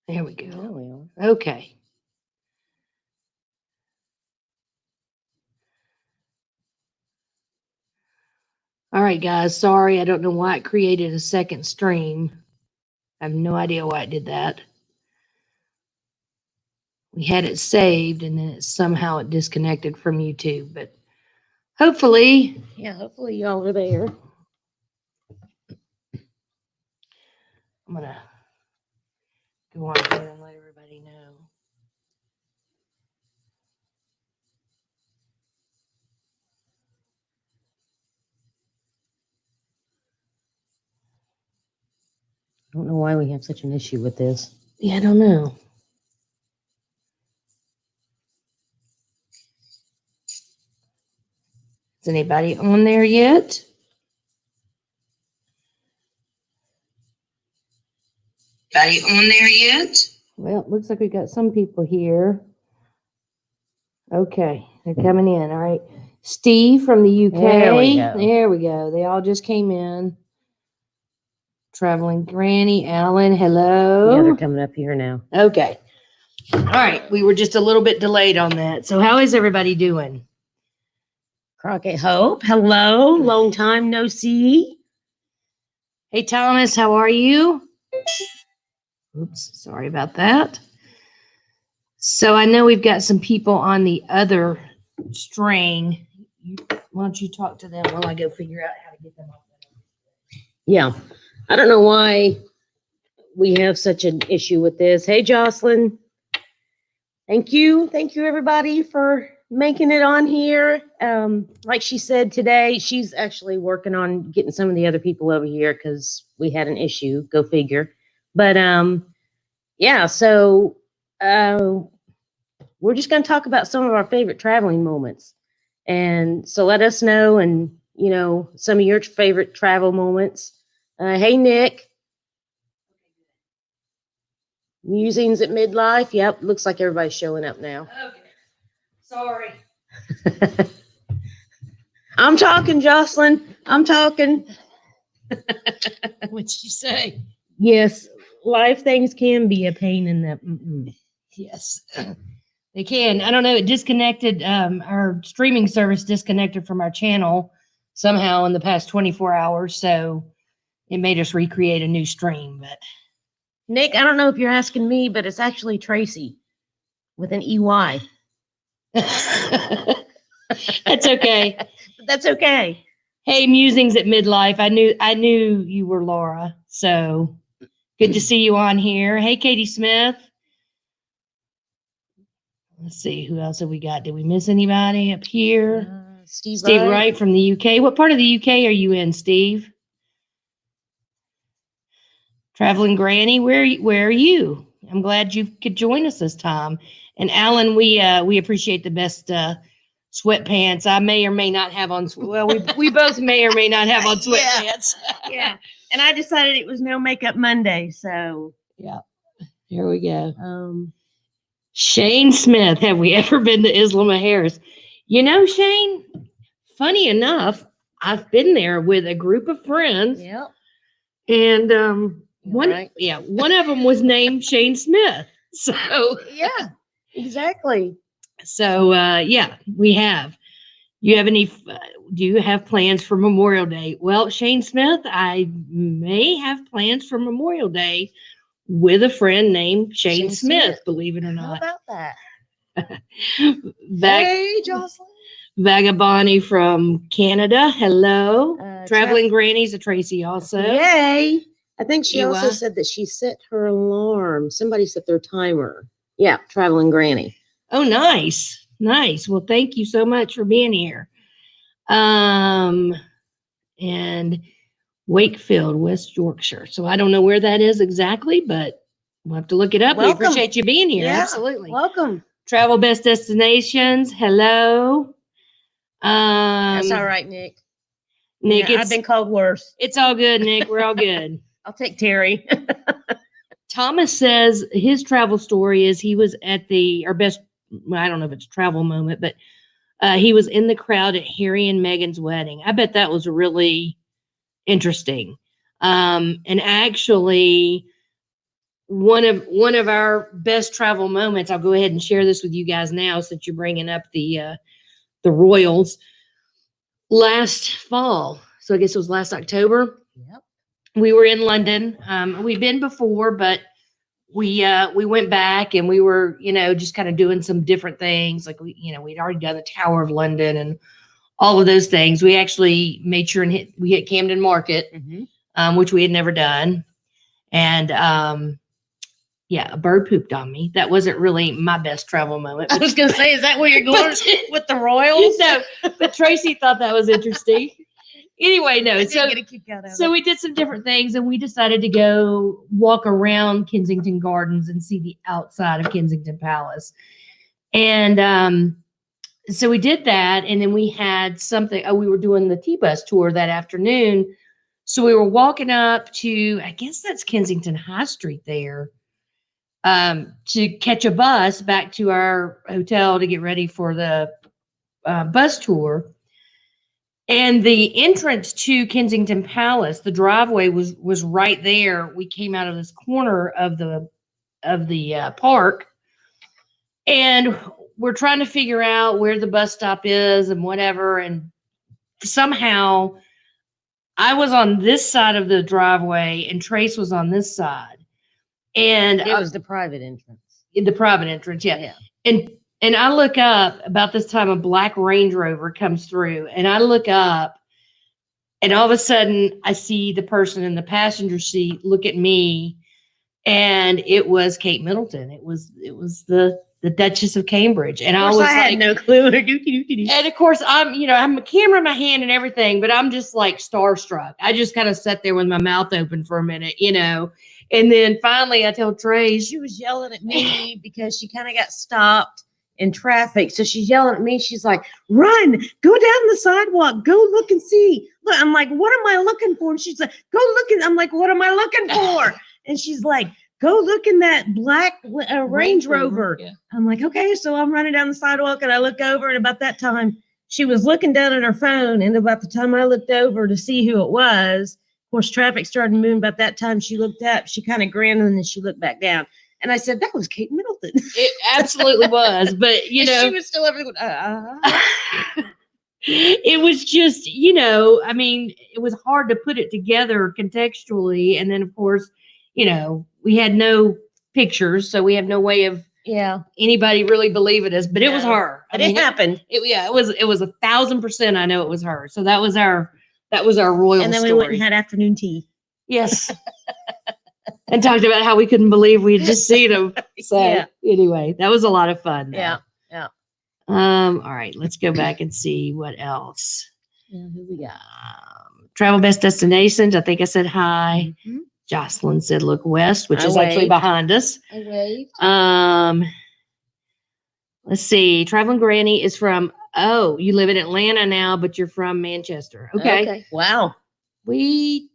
There we There go. we are. Okay. All right, guys. Sorry, I don't know why it created a second stream. I have no idea why it did that. We had it saved and then somehow it disconnected from YouTube. But hopefully, Yeah, hopefully y'all are there. I'm going to go on here and let everybody know. I don't know why we have such an issue with this. Yeah, I don't know. Is anybody on there yet? Anybody on there yet? Well, it looks like we got some people here. Okay, they're coming in. All right. Steve from the UK. There we go. There we go. They all just came in. Traveling Granny, Alan, hello. Yeah, they're coming up here now. Okay. All right. We were just a little bit delayed on that. So how is everybody doing? Crockett Hope, hello. Long time no see. Hey, Thomas, how are you? Oops, sorry about that. So I know we've got some people on the other string. Why don't you talk to them while I go figure out how to get them off? Yeah, I don't know why we have such an issue with this. Hey, Jocelyn. Thank you everybody for making it on here. Like she said today, she's actually working on getting some of the other people over here because we had an issue. Go figure. But yeah, so we're just going to talk about some of our favorite traveling moments, and so let us know, and you know, some of your favorite travel moments. Hey, Nick. Musings at midlife. Yep, looks like everybody's showing up now. Okay. Sorry. I'm talking, Jocelyn. I'm talking. What'd you say? Yes, life things can be a pain in the. Yes. They can. I don't know. It disconnected. Our streaming service disconnected from our channel somehow in the past 24 hours. So it made us recreate a new stream. But Nick, I don't know if you're asking me, but it's actually Tracey with an EY. that's okay. But that's okay. Hey, musings at midlife. I knew you were Laura. So good to see you on here. Hey, Katie Smith. Let's see, who else have we got? Did we miss anybody up here? Steve Wright from the UK. What part of the UK are you in, Steve? Traveling Granny, where are you? I'm glad you could join us this time. And Alan, we appreciate the best sweatpants. I may or may not have on. Well, we both may or may not have on sweatpants. Yeah. And I decided it was no makeup Monday, so yeah. Here we go. Shane Smith, have we ever been to Isla Harris? You know, Shane, funny enough, I've been there with a group of friends. Yep. And one right. one of them was named Shane Smith. So yeah, exactly. So yeah, we have. You have any? Do you have plans for Memorial Day? Well, Shane Smith, I may have plans for Memorial Day with a friend named Shane Smith. Believe it or not. How about that? Hey, Jocelyn. Vagabondy from Canada. Hello. Traveling Grannies of Tracey also. Yay. I think she also said that she set her alarm. Somebody set their timer. Yeah, Traveling Granny. Oh, nice. Nice. Well, thank you so much for being here. And Wakefield, West Yorkshire. So I don't know where that is exactly, but we'll have to look it up. Welcome. We appreciate you being here. Yeah, absolutely. Welcome. Travel Best Destinations. Hello. That's all right, Nick. Nick, I've been called worse. It's all good, Nick. We're all good. I'll take Terry. Thomas says his travel story is he was at our best, well, I don't know if it's a travel moment, but he was in the crowd at Harry and Meghan's wedding. I bet that was really interesting. And actually, one of our best travel moments. I'll go ahead and share this with you guys now, since you're bringing up the Royals. Last fall, so I guess it was last October. Yep. We were in London. We've been before, but we went back, and we were, just kind of doing some different things. Like we'd already done the Tower of London and all of those things. We actually made sure and we hit Camden Market, which we had never done. And a bird pooped on me. That wasn't really my best travel moment. I was going to say, is that where you're going with the Royals? No, but Tracy thought that was interesting. Anyway, no. So we did some different things, and we decided to go walk around Kensington Gardens and see the outside of Kensington Palace. And so we did that, and then we had something. We were doing the T-bus tour that afternoon. So we were walking up to, I guess that's Kensington High Street there, to catch a bus back to our hotel to get ready for the bus tour. And the entrance to Kensington Palace, the driveway was right there. We came out of this corner of the park, and we're trying to figure out where the bus stop is and whatever. And somehow I was on this side of the driveway and Trace was on this side. And it was the private entrance. The private entrance, yeah. And I look up, about this time, a black Range Rover comes through, and I look up, and all of a sudden I see the person in the passenger seat look at me, and it was Kate Middleton. It was the Duchess of Cambridge. And I had no clue. And of course, I'm a camera in my hand and everything, but I'm just like starstruck. I just kind of sat there with my mouth open for a minute, And then finally I tell Trace. She was yelling at me because she kind of got stopped in traffic. So she's yelling at me. She's like, run, go down the sidewalk, go look and see. Look, I'm like, what am I looking for? And she's like, go look. I'm like, what am I looking for? And she's like, go look in that black Range Rover. Yeah. I'm like, okay. So I'm running down the sidewalk, and I look over, and about that time she was looking down at her phone. And about the time I looked over to see who it was, of course, traffic started moving. About that time she looked up, she kind of grinned, and then she looked back down. And I said, that was Kate Middleton. It absolutely was. But, she was still everything. It was just, it was hard to put it together contextually. And then, of course, we had no pictures, so we have no way of anybody really believing us. But it was her. It happened. It was 1,000%. I know it was her. So that was our royal And then story. We went and had afternoon tea. Yes. And talked about how we couldn't believe we had just seen him. So anyway, that was a lot of fun. Though. Yeah. All right, let's go back and see what else. Yeah, who we got? Travel best destinations. I think I said hi. Mm-hmm. Jocelyn said look west, which is actually behind us. I waved. Let's see. Traveling Granny is from, you live in Atlanta now, but you're from Manchester. Okay. Wow. Have we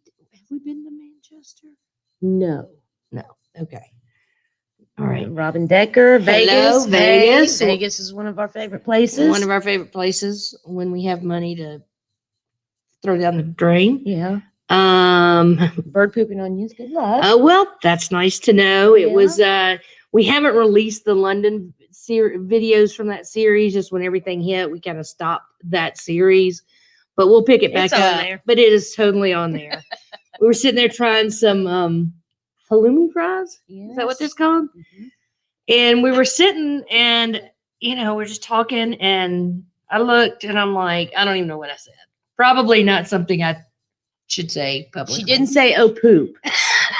been to Manchester? No. Okay. All right. Robin Decker, Vegas. Vegas. Vegas is one of our favorite places. One of our favorite places when we have money to throw down the drain. Yeah. Bird pooping on you is good luck. Oh, well, that's nice to know. It was, we haven't released the London videos from that series. Just when everything hit, we kind of stopped that series, but we'll pick it back up. There. But it is totally on there. We were sitting there trying some halloumi fries. Yes. Is that what they're called? Mm-hmm. And we were sitting and, we're just talking, and I looked and I'm like, I don't even know what I said. Probably not something I should say publicly. She didn't say, oh, poop.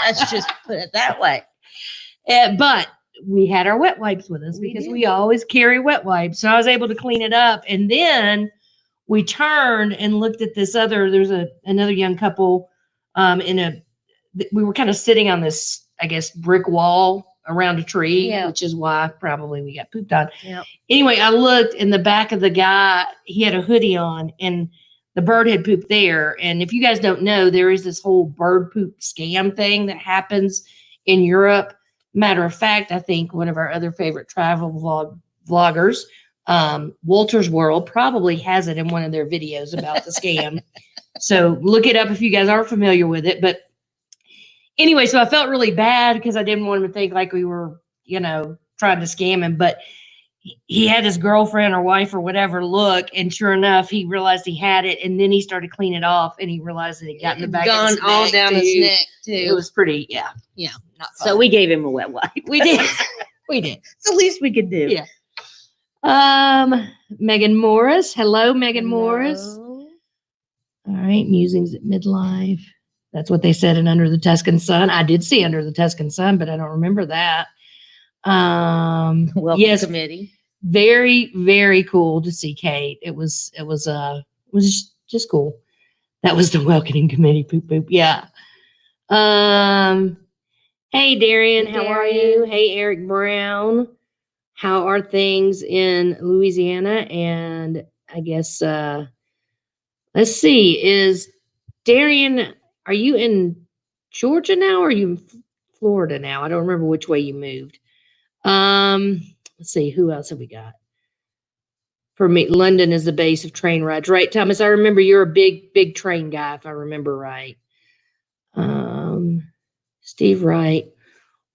Let's just put it that way. But we had our wet wipes with us because we always carry wet wipes. So I was able to clean it up. And then we turned and looked at this there's another young couple we were kind of sitting on this, I guess, brick wall around a tree, which is why probably we got pooped on. Yep. Anyway, I looked in the back of the guy, he had a hoodie on, and the bird had pooped there. And if you guys don't know, there is this whole bird poop scam thing that happens in Europe. Matter of fact, I think one of our other favorite travel vloggers, Walter's World, probably has it in one of their videos about the scam. So look it up if you guys aren't familiar with it. But Anyway, so I felt really bad because I didn't want him to think like we were, trying to scam him. But he had his girlfriend or wife or whatever look, and sure enough, he realized he had it, and then he started cleaning it off, and he realized that it got in the back of his neck. All down his neck too. It was pretty, not So fun. we gave him a wet wipe. We did. We did. It's the least we could do. Yeah. Megan Morris. Hello, Megan Morris. Hello. All right, musings at midlife. That's what they said in Under the Tuscan Sun. I did see Under the Tuscan Sun, but I don't remember that. Welcome yes, committee. very, very cool to see Kate. It was just cool. That was the welcoming committee. Poop poop. Yeah. Hey Darian, how are you? Hey Eric Brown. How are things in Louisiana? And I guess let's see, is Darian, are you in Georgia now or are you in Florida now? I don't remember which way you moved. Let's see, who else have we got? For me, London is the base of train rides, right, Thomas? I remember you're a big train guy, if I remember right. Steve Wright,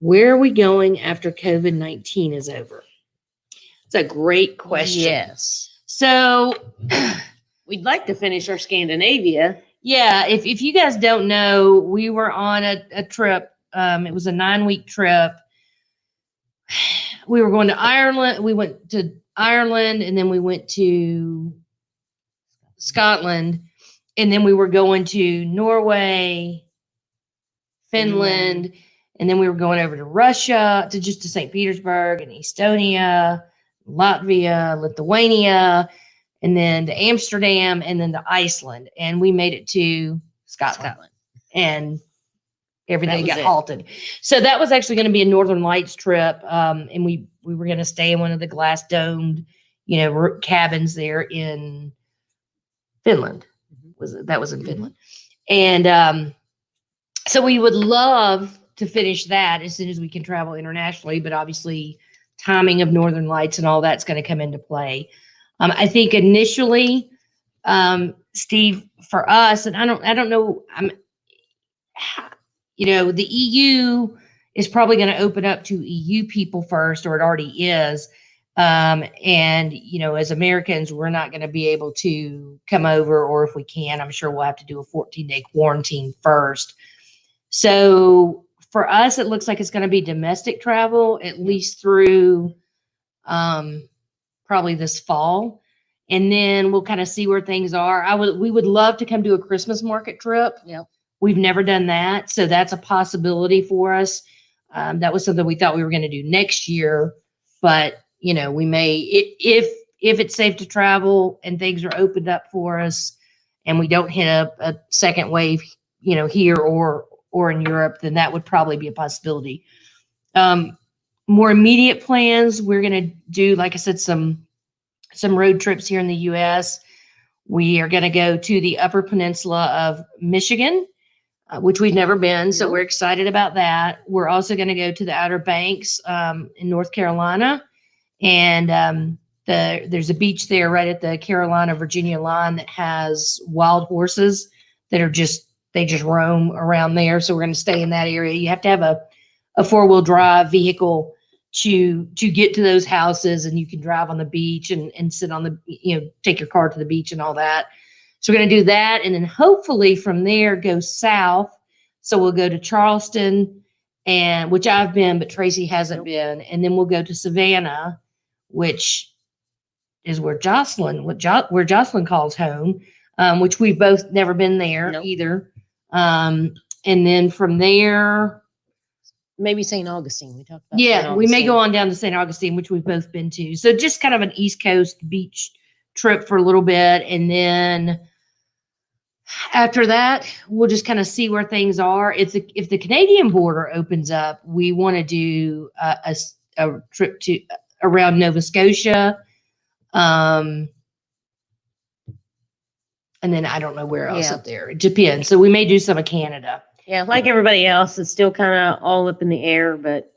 where are we going after COVID-19 is over? It's a great question. Yes. So we'd like to finish our Scandinavia. Yeah, if you guys don't know, we were on a trip. It was a 9-week trip. We were going to Ireland. We went to Ireland, and then we went to Scotland, and then we were going to Norway, Finland, and then we were going over to Russia, to St. Petersburg and Estonia, Latvia, Lithuania, and then to Amsterdam, and then to Iceland. And we made it to Scotland. And everything got halted. So that was actually going to be a Northern Lights trip. And we were going to stay in one of the glass domed, cabins there in Finland. That was in Finland. And so we would love to finish that as soon as we can travel internationally, but obviously timing of Northern Lights and all that's going to come into play. I think initially, Steve, for us, and I don't know, the EU is probably going to open up to EU people first, or it already is. And, as Americans, we're not going to be able to come over, or if we can, I'm sure we'll have to do a 14-day quarantine first. So for us, it looks like it's going to be domestic travel, at least through probably this fall. And then we'll kind of see where things are. We would love to come do a Christmas market trip. Yep. We've never done that. So that's a possibility for us. That was something we thought we were going to do next year, but we may, if it's safe to travel and things are opened up for us and we don't hit a second wave, here or in Europe, then that would probably be a possibility. More immediate plans, we're going to do, like I said, some road trips here in the U.S. We are going to go to the Upper Peninsula of Michigan, which we've never been. So we're excited about that. We're also going to go to the Outer Banks in North Carolina. And there's a beach there right at the Carolina-Virginia line that has wild horses that are they just roam around there. So we're going to stay in that area. You have to have a 4-wheel drive vehicle to get to those houses, and you can drive on the beach and sit on the, take your car to the beach and all that. So we're going to do that. And then hopefully from there go south. So we'll go to Charleston, which I've been, but Tracey hasn't been. And then we'll go to Savannah, which is where Jocelyn calls home, which we've both never been there either. And then from there, maybe St. Augustine. We talked about. Yeah, we may go on down to St. Augustine, which we've both been to. So just kind of an East Coast beach trip for a little bit. And then after that, we'll just kind of see where things are. If the Canadian border opens up, we want to do a trip around Nova Scotia. And then I don't know where else up there. It depends. So we may do some of Canada. Yeah, like everybody else, it's still kind of all up in the air, but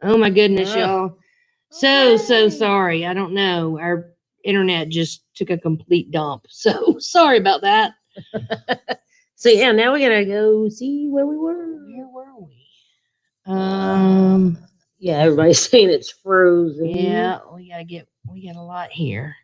Oh my goodness, Ugh. y'all. So Okay. sorry. I don't know. Our internet just took a complete dump. So sorry about that. So yeah, now we gotta go see where we were. Where were we? Yeah, everybody's saying it's frozen. Yeah, we got a lot here.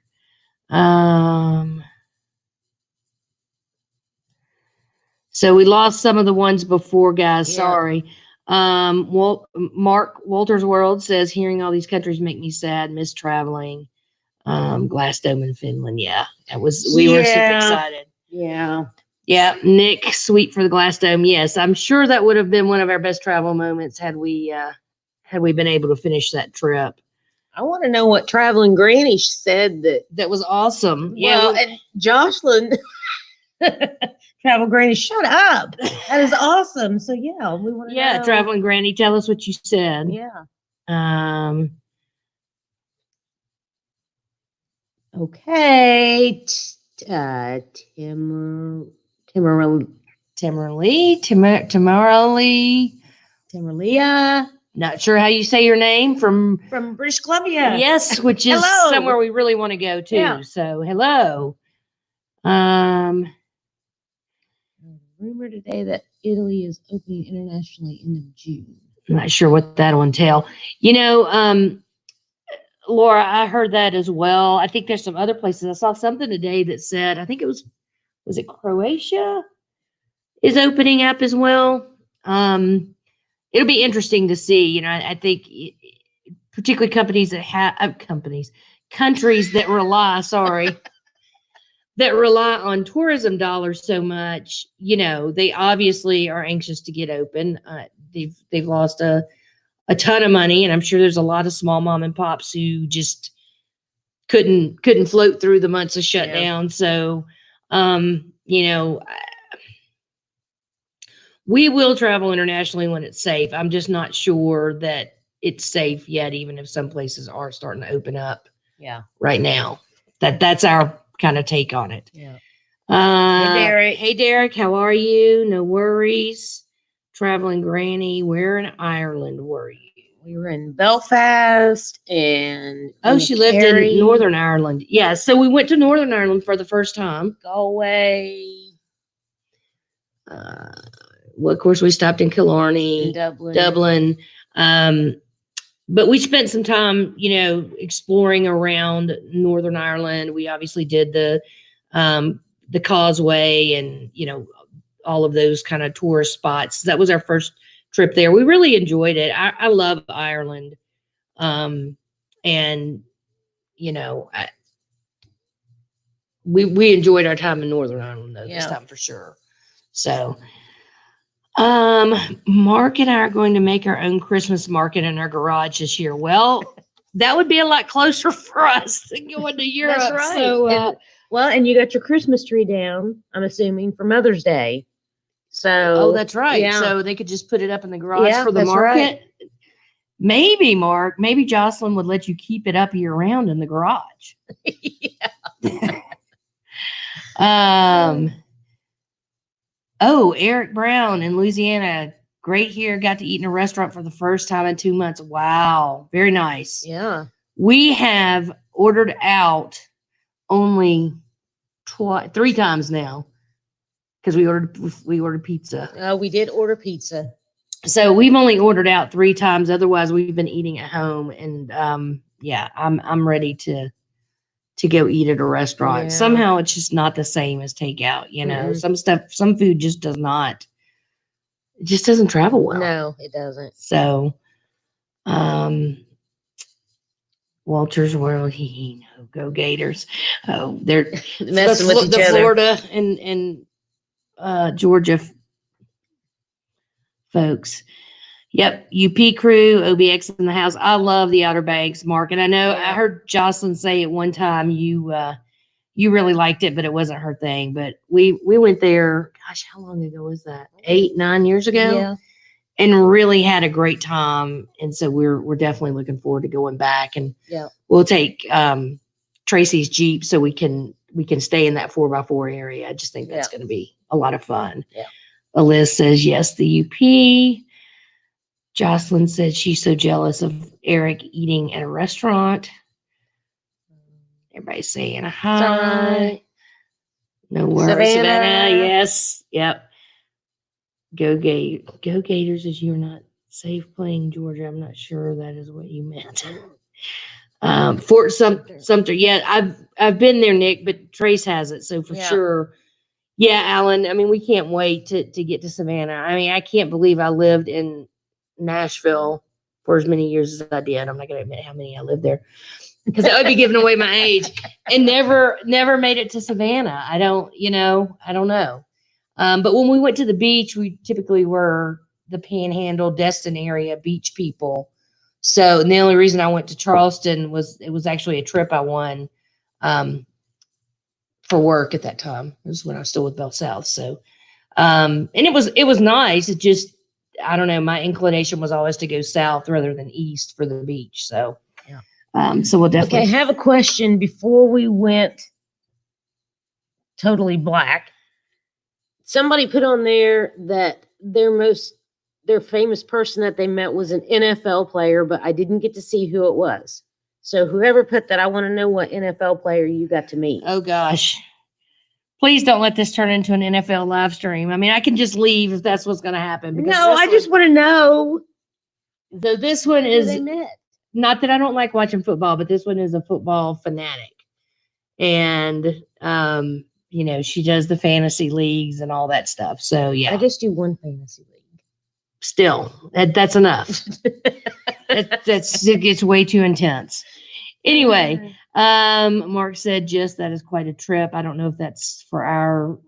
So we lost some of the ones before, guys. Yeah. Sorry. Mark Walter's World says hearing all these countries make me sad, miss traveling. Glasgow in Finland. Yeah. We were super excited. Yeah. Yeah. Nick, sweet for the Glasgow. Yes. I'm sure that would have been one of our best travel moments had we been able to finish that trip. I want to know what Traveling Granny said That was awesome. Well, and Jocelyn Travel Granny, shut up. That is awesome. So yeah, we want to know. Traveling Granny, tell us what you said. Yeah. Okay. Timorlia. Not sure how you say your name from British Columbia. Yes, which is Hello. somewhere we really want to go to. Yeah. So hello. Rumor today that Italy is opening internationally end of June. I'm not sure what that'll entail. Laura, I heard that as well. I think there's some other places. I saw something today that said, I think it was it Croatia is opening up as well. It'll be interesting to see. I think particularly countries that rely, that rely on tourism dollars so much, they obviously are anxious to get open. They've lost a ton of money, and I'm sure there's a lot of small mom and pops who just couldn't float through the months of shutdown. So, we will travel internationally when it's safe. I'm just not sure that it's safe yet, even if some places are starting to open up. Yeah. Right now. That's our kind of take on it. Yeah. Hey, Derek. Hey, Derek. How are you? No worries. Traveling Granny. Where in Ireland were you? We were in Belfast and she lived in Northern Ireland. Yeah, so we went to Northern Ireland for the first time. Galway. Well, of course, we stopped in Killarney, Dublin. But we spent some time, exploring around Northern Ireland. We obviously did the Causeway and, all of those kind of tourist spots. That was our first trip there. We really enjoyed it. I love Ireland. We enjoyed our time in Northern Ireland though, this time for sure. So, Mark and I are going to make our own Christmas market in our garage this year. Well, that would be a lot closer for us than going to Europe. That's right. So, and you got your Christmas tree down, I'm assuming, for Mother's Day. So, that's right. Yeah. So they could just put it up in the garage for the that's market. Right. Maybe, Mark, maybe Jocelyn would let you keep it up year round in the garage. Eric Brown in Louisiana. Great here. Got to eat in a restaurant for the first time in 2 months. Wow. Very nice. Yeah. We have ordered out only 3 times now because we ordered pizza. We did order pizza. So we've only ordered out 3 times. Otherwise, we've been eating at home. And I'm ready to go eat at a restaurant. Yeah. Somehow it's just not the same as takeout. Some food just does not. It just doesn't travel well. No, it doesn't. So, Walter's World, go Gators. Oh, they're messing with each other. Florida and Georgia folks. Yep, UP crew, OBX in the house. I love the Outer Banks, Mark, and I know I heard Jocelyn say at one time you really liked it, but it wasn't her thing. But we went there. Gosh, how long ago was that? 8-9 years ago. Yeah, and really had a great time. And so we're definitely looking forward to going back. And we'll take Tracy's Jeep so we can stay in that 4x4 area. I just think that's going to be a lot of fun. Yeah. Liz says yes, the UP. Jocelyn said she's so jealous of Eric eating at a restaurant. Everybody's saying hi. Sorry. No worries, Savannah. Savannah. Yes. Yep. Go Gators as you're not safe playing Georgia. I'm not sure that is what you meant. Fort Sumter. Yeah, I've been there, Nick, but Trace has it, so for sure. Yeah, Alan. I mean, we can't wait to get to Savannah. I mean, I can't believe I lived in Nashville for as many years as I did. I'm not going to admit how many I lived there because that would be giving away my age. And never made it to Savannah. I don't know. But when we went to the beach, we typically were the Panhandle, Destin area beach people. So and the only reason I went to Charleston was it was actually a trip I won for work at that time. It was when I was still with Bell South. So and it was nice. It just I don't know. My inclination was always to go south rather than east for the beach. So so we'll definitely. Okay, I have a question before we went totally black. Somebody put on there that their famous person that they met was an NFL player, but I didn't get to see who it was. So whoever put that, I want to know what NFL player you got to meet. Oh gosh. Please don't let this turn into an NFL live stream. I mean, I can just leave if that's what's going to happen. No, I just want to know. So this one is they met. Not that I don't like watching football, but this one is a football fanatic. And she does the fantasy leagues and all that stuff. So yeah. I just do one fantasy league. Still, that's enough. It gets way too intense. Anyway, Mark said, just that is quite a trip. I don't know if that's for our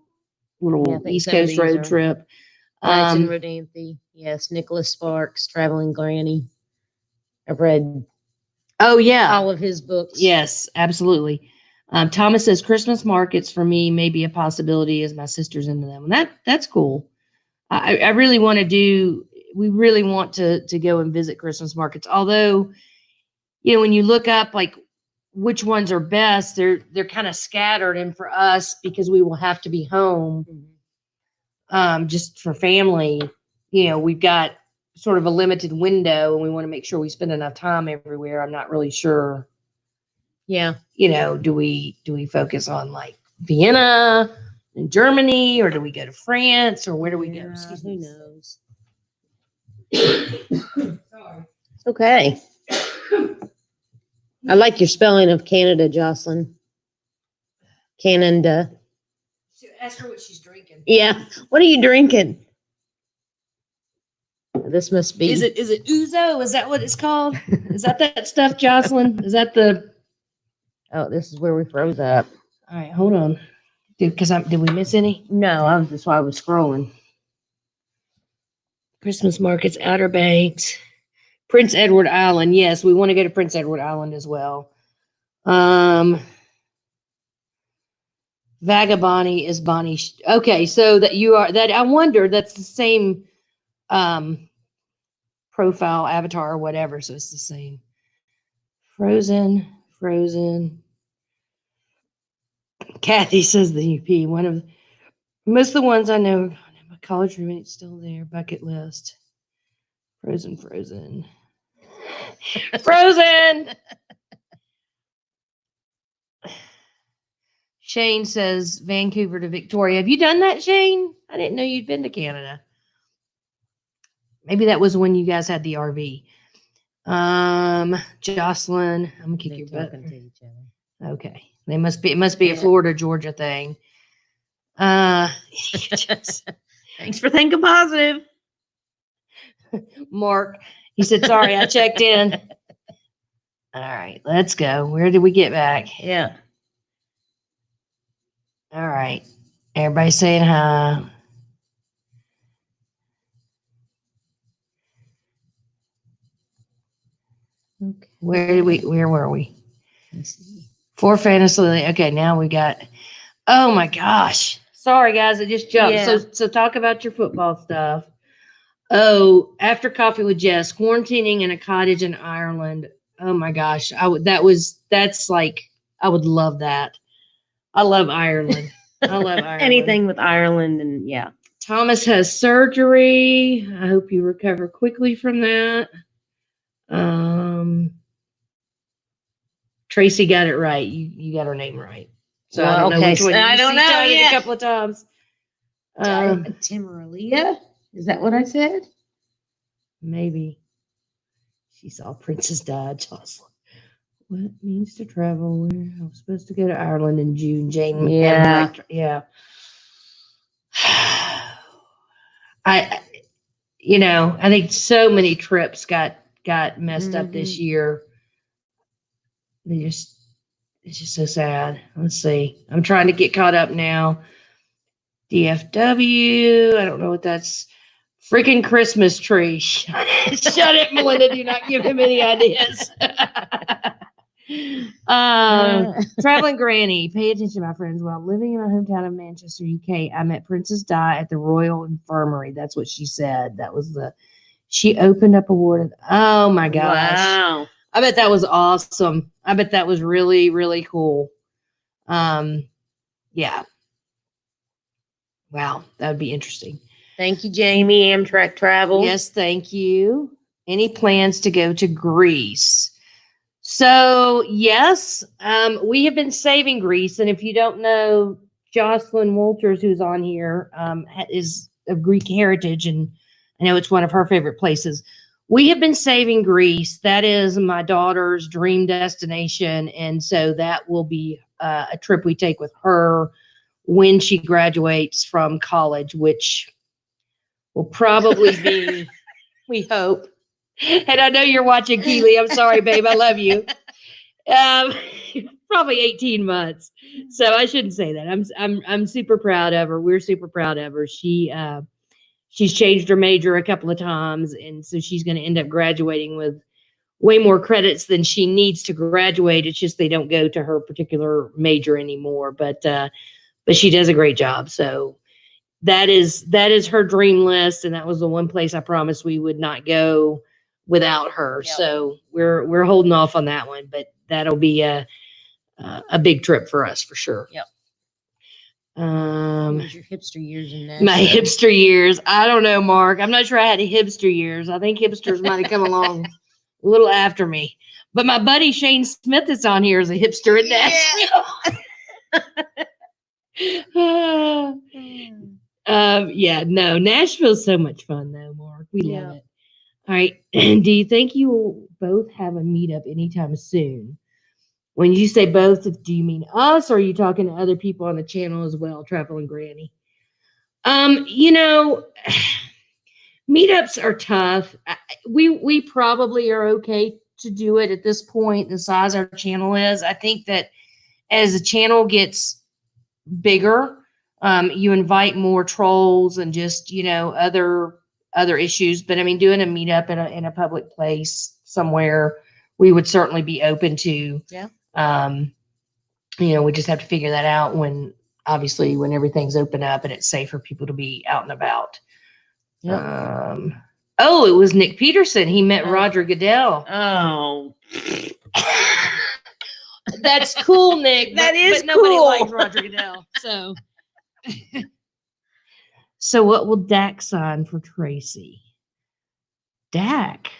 little East Coast road trip. Bryson Rodanthe. Yes, Nicholas Sparks, Traveling Granny. I've read all of his books. Yes, absolutely. Thomas says Christmas markets for me may be a possibility as my sister's into them. And that's cool. I really want to we really want to go and visit Christmas markets. Although, when you look up like which ones are best, they're kind of scattered. And for us, because we will have to be home just for family, we've got sort of a limited window and we want to make sure we spend enough time everywhere. I'm not really sure. Yeah. Do we focus on like Vienna and Germany, or do we go to France, or where do we go? Excuse me. Who knows? Sorry. Okay. I like your spelling of Canada, Jocelyn. Canada. Ask her what she's drinking. Yeah. What are you drinking? This must be. Is it Ouzo? Is that what it's called? Is that stuff, Jocelyn? Is that the? Oh, this is where we froze up. All right, hold on, dude. Did we miss any? No, that's why I was scrolling. Christmas markets, Outer Banks, Prince Edward Island. Yes, we want to go to Prince Edward Island as well. Vagabondy is Bonnie. Okay, so that you are that. I wonder that's the same profile avatar or whatever. So it's the same. Frozen. Kathy says the UP. Most of the ones I know. My college roommate's still there. Bucket list. Frozen. Shane says Vancouver to Victoria. Have you done that, Shane? I didn't know you'd been to Canada. Maybe that was when you guys had the RV. Jocelyn, I'm gonna kick your butt. To each other. Okay, it must be a Florida, Georgia thing. Thanks for thinking positive. Mark, he said, sorry, I checked in. All right, let's go. Where did we get back? Yeah. All right. Everybody saying hi. Okay. Where were we? For fantasy. Okay, now we got, oh my gosh. Sorry guys, I just jumped. Yeah. So talk about your football stuff. Oh, after coffee with Jess, quarantining in a cottage in Ireland. Oh my gosh. I would love that. I love Ireland. I love Ireland. Anything with Ireland and yeah. Thomas has surgery. I hope you recover quickly from that. Tracy got it right. You got her name right. So I don't know which one. I don't know yet. yet. A couple of times. Timeralia? Is that what I said? Maybe. She saw Princess die. Jocelyn. What means to travel? I'm supposed to go to Ireland in June. Jane. Yeah. Yeah. I think so many trips got messed up this year. It's just so sad. Let's see. I'm trying to get caught up now. DFW. I don't know what that's. Freaking Christmas tree. Shut it, Melinda. Do not give him any ideas. Traveling Granny. Pay attention, my friends. While living in my hometown of Manchester, UK, I met Princess Di at the Royal Infirmary. That's what she said. That was she opened up a ward. Oh my gosh. Wow. I bet that was awesome. I bet that was really, really cool. Yeah. Wow. That would be interesting. Thank you, Jamie. Amtrak Travel. Yes, thank you. Any plans to go to Greece? So, yes, we have been saving Greece. And if you don't know, Jocelyn Walters, who's on here, is of Greek heritage. And I know it's one of her favorite places. We have been saving Greece. That is my daughter's dream destination. And so that will be a trip we take with her when she graduates from college, which will probably be, we hope. And I know you're watching, Keely. I'm sorry, babe. I love you. Probably 18 months. So I shouldn't say that. I'm super proud of her. We're super proud of her. She's changed her major a couple of times, and so she's going to end up graduating with way more credits than she needs to graduate. It's just they don't go to her particular major anymore. But she does a great job. So that is her dream list, and that was the one place I promised we would not go without her. Yep. So we're holding off on that one, but that'll be a big trip for us for sure. Yep. What was your hipster years in Nashville? My hipster years, I don't know, Mark. I'm not sure I had hipster years. I think hipsters might have come along a little after me. But my buddy Shane Smith is on here as a hipster in Nashville. Nashville's so much fun though, Mark. We love it. All right. Do you think you will both have a meetup anytime soon? When you say both, do you mean us, or are you talking to other people on the channel as well, Traveling Granny? Meetups are tough. We probably are okay to do it at this point, the size our channel is. I think that as the channel gets bigger, you invite more trolls and just, other issues. But I mean, doing a meetup in a public place somewhere, we would certainly be open to. Yeah. We just have to figure that out when everything's open up and it's safe for people to be out and about. Yep. It was Nick Peterson. He met Roger Goodell. Oh. That's cool, Nick. That is but cool. Nobody likes Roger Goodell. So. So what will Dak sign for Tracy? Dak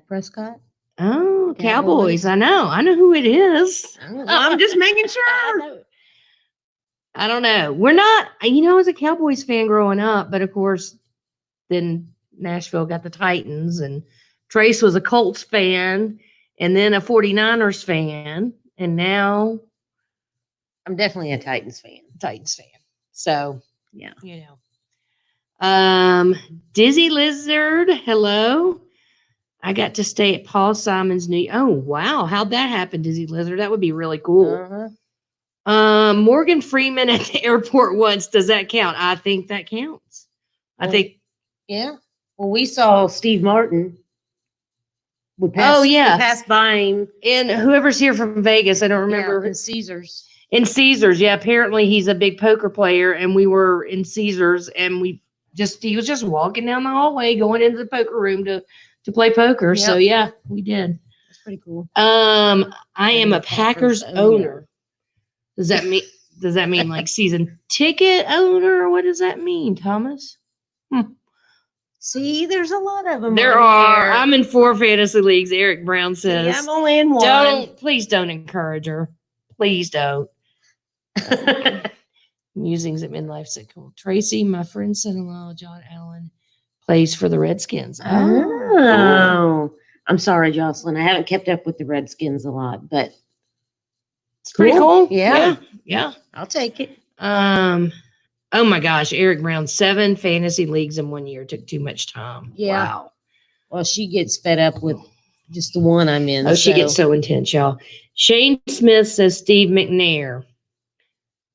Prescott? Oh, Cowboys. I know who it is. I'm just making sure. I don't know. We're not, I was a Cowboys fan growing up, but of course, then Nashville got the Titans, and Trace was a Colts fan, and then a 49ers fan, and now I'm definitely a Titans fan. So, yeah. Dizzy Lizard, hello. I got to stay at Paul Simon's oh, wow. How'd that happen, Dizzy Lizard? That would be really cool. Morgan Freeman at the airport once. Does that count? I think that counts. Yeah. Well, we saw Steve Martin. We passed by him. And whoever's here from Vegas, I don't remember. In Caesars. Yeah. Apparently he's a big poker player, and we were in Caesars, and he was just walking down the hallway going into the poker room to play poker. Yep. So yeah, we did. That's pretty cool. I am a Packers owner. Does that mean Does that mean like season ticket owner? What does that mean, Thomas? See, there's a lot of them. There are. I'm in 4 fantasy leagues. Eric Brown says. I'm only in one. Please don't encourage her. Please don't. Musings at midlife cycle. Tracy, my friend son-in-law, John Allen, plays for the Redskins. Oh. I'm sorry, Jocelyn. I haven't kept up with the Redskins a lot, but it's pretty cool. Yeah. Yeah. I'll take it. Oh my gosh, Eric Brown, 7 fantasy leagues in 1 year. Took too much time. Yeah. Wow. Well, she gets fed up with just the one I'm in. Oh, she gets so intense, y'all. Shane Smith says Steve McNair.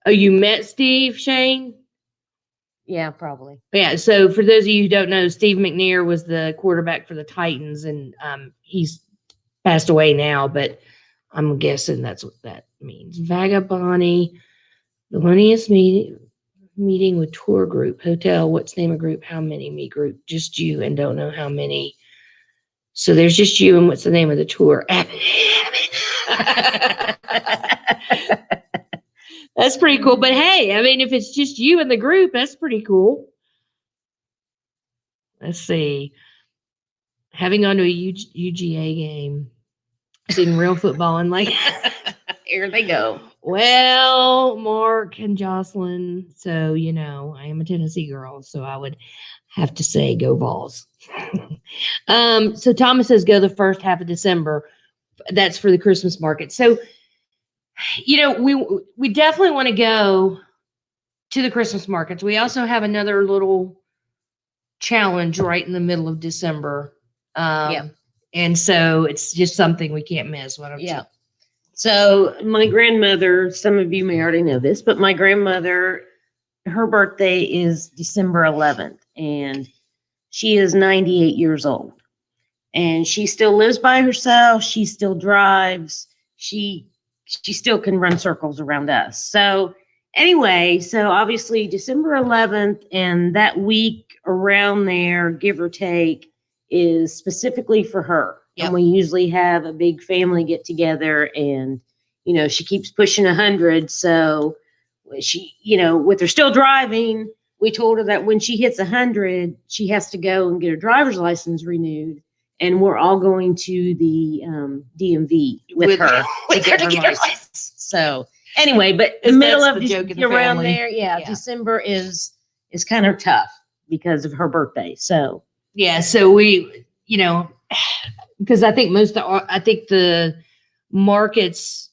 Oh, you met Steve, Shane? Yeah, probably. Yeah, so for those of you who don't know, Steve McNair was the quarterback for the Titans, and he's passed away now, but I'm guessing that's what that means. Vagabondy, the funniest meeting with tour group, hotel, what's name of group, how many, me group, just you, and don't know how many. So there's just you, and what's the name of the tour? That's pretty cool. But hey, I mean, if it's just you and the group, that's pretty cool. Let's see. Having gone to a UGA game, seen real football, and like, here they go. Well, Mark and Jocelyn. So, you know, I am a Tennessee girl, so I would have to say go Vols. So Thomas says go the first half of December. That's for the Christmas market. So, you know, we definitely want to go to the Christmas markets. We also have another little challenge right in the middle of December. And so it's just something we can't miss. Why don't you? So my grandmother, some of you may already know this, but my grandmother, her birthday is December 11th, and she is 98 years old. And she still lives by herself. She still drives. She still can run circles around us. So anyway, so obviously December 11th and that week around there, give or take, is specifically for her. Yep. And we usually have a big family get together, and, you know, she keeps pushing 100. So she, you know, with her still driving, we told her that when she hits 100, she has to go and get her driver's license renewed. And we're all going to the DMV with her to get her license. So anyway, but in the middle of around there, December is kind of tough because of her birthday. So yeah, so we, you know, because I think the markets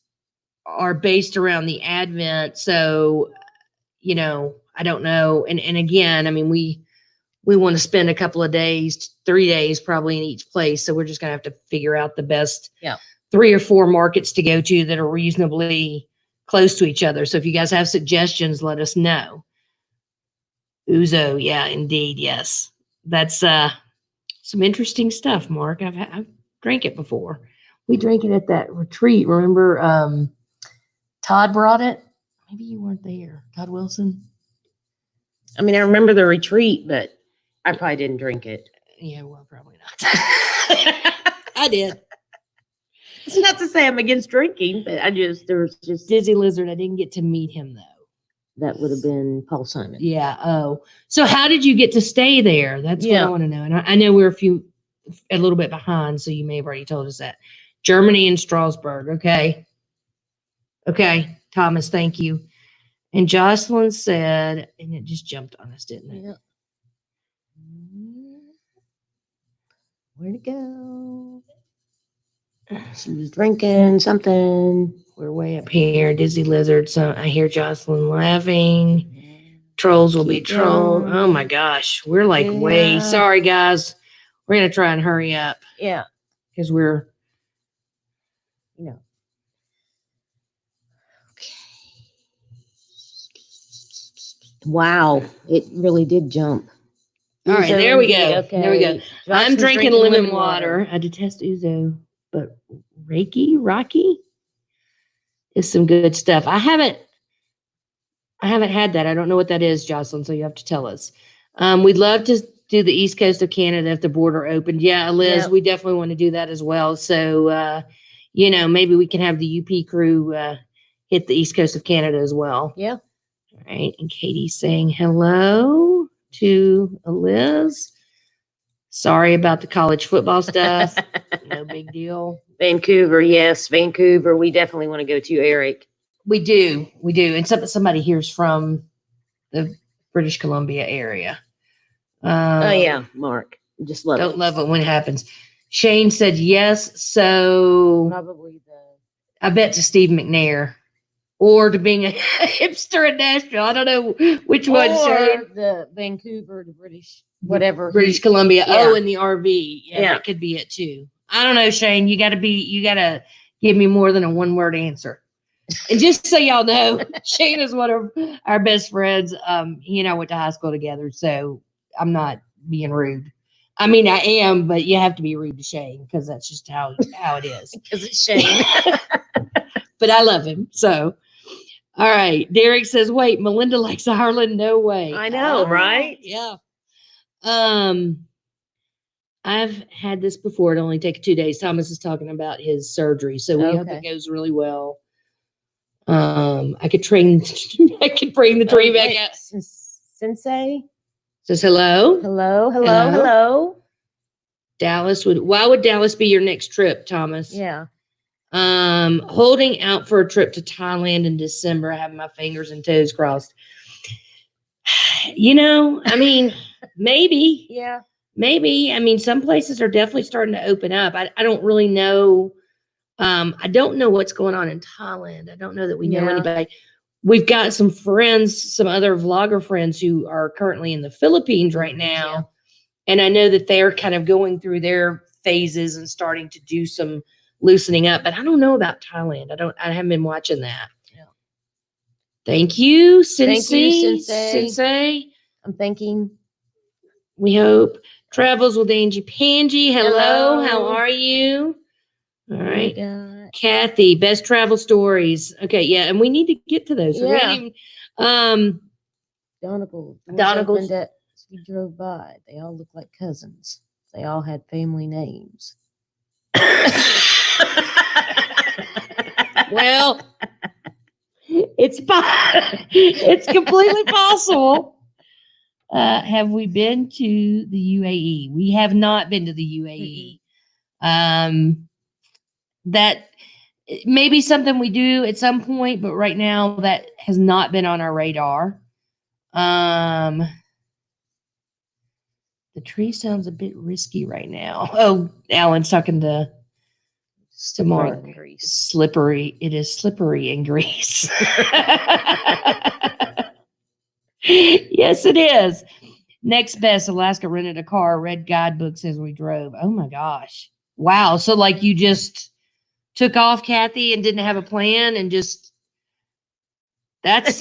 are based around the Advent. So, you know, I don't know. And again, I mean, we want to spend a couple of days, 3 days probably in each place. So we're just going to have to figure out the best 3 or 4 markets to go to that are reasonably close to each other. So if you guys have suggestions, let us know. Ouzo, yeah, indeed, yes. That's some interesting stuff, Mark. I've drank it before. We drank it at that retreat. Remember, Todd brought it? Maybe you weren't there. Todd Wilson? I mean, I remember the retreat, but I probably didn't drink it. Yeah, well, probably not. I did. It's not to say I'm against drinking, but there was just Dizzy Lizard. I didn't get to meet him, though. That would have been Paul Simon. Yeah. Oh, so how did you get to stay there? That's what I want to know. And I know we're a little bit behind, so you may have already told us that. Germany and Strasbourg. Okay. Okay, Thomas, thank you. And Jocelyn said, and it just jumped on us, didn't it? Yeah. Where'd it go? She was drinking something. We're way up here. Dizzy Lizard. So I hear Jocelyn laughing. Trolls will be trolled. Oh my gosh. We're like way. Sorry, guys. We're going to try and hurry up. Yeah. Because we're. Wow. It really did jump. All right. There we go. Okay. There we go. Jocelyn's I'm drinking lemon water. I detest ouzo, but Rocky is some good stuff. I haven't had that. I don't know what that is, Jocelyn, so you have to tell us. We'd love to do the East Coast of Canada if the border opened. Yeah, Liz, we definitely want to do that as well. So, you know, maybe we can have the UP crew hit the east coast of Canada as well. Yeah. All right. And Katie's saying hello to Liz. Sorry about the college football stuff. No big deal. Vancouver, yes, Vancouver. We definitely want to go to, Eric. We do. And somebody here's from the British Columbia area. Oh yeah, Mark. Just love Don't it. love it when it happens. Shane said yes. So Probably I bet to Steve McNair or to being a hipster in Nashville. I don't know which one, Shane. the Vancouver, the British, whatever. British Columbia. Yeah. Oh, and the RV. Yeah, that could be it too. I don't know, Shane. You gotta give me more than a one-word answer. And just so y'all know, Shane is one of our best friends. He and I went to high school together, so I'm not being rude. I mean, I am, but you have to be rude to Shane because that's just how it is. Because it's Shane. But I love him. So, all right. Derek says, wait, Melinda likes Ireland? No way. I know, right? Yeah. I've had this before. It only takes 2 days. Thomas is talking about his surgery. So we hope it goes really well. I could bring the tree back out. Sensei Says hello. Hello. Dallas why would Dallas be your next trip, Thomas? Yeah. Holding out for a trip to Thailand in December. I have my fingers and toes crossed. I mean, maybe. Yeah. Maybe. I mean, some places are definitely starting to open up. I don't really know. I don't know what's going on in Thailand. I don't know that we know anybody. We've got some friends, some other vlogger friends who are currently in the Philippines right now. Yeah. And I know that they're kind of going through their phases and starting to do some loosening up, but I don't know about Thailand. I haven't been watching that. Yeah. Thank you, Sensei. I'm thinking. We hope. Travels with Angie Pangie. Hello. How are you? All right. Kathy, best travel stories. Okay, yeah, and we need to get to those. Yeah. Donegal's. That we drove by. They all look like cousins. They all had family names. Well, it's completely possible. Have we been to the UAE? We have not been to the UAE. That may be something we do at some point, but right now that has not been on our radar. The tree sounds a bit risky right now. Oh, Alan's talking to Mark. Slippery. It is slippery in Greece. Yes, it is. Next best, Alaska rented a car. Read guidebooks as we drove. Oh my gosh. Wow. So like you just took off, Kathy, and didn't have a plan and just that's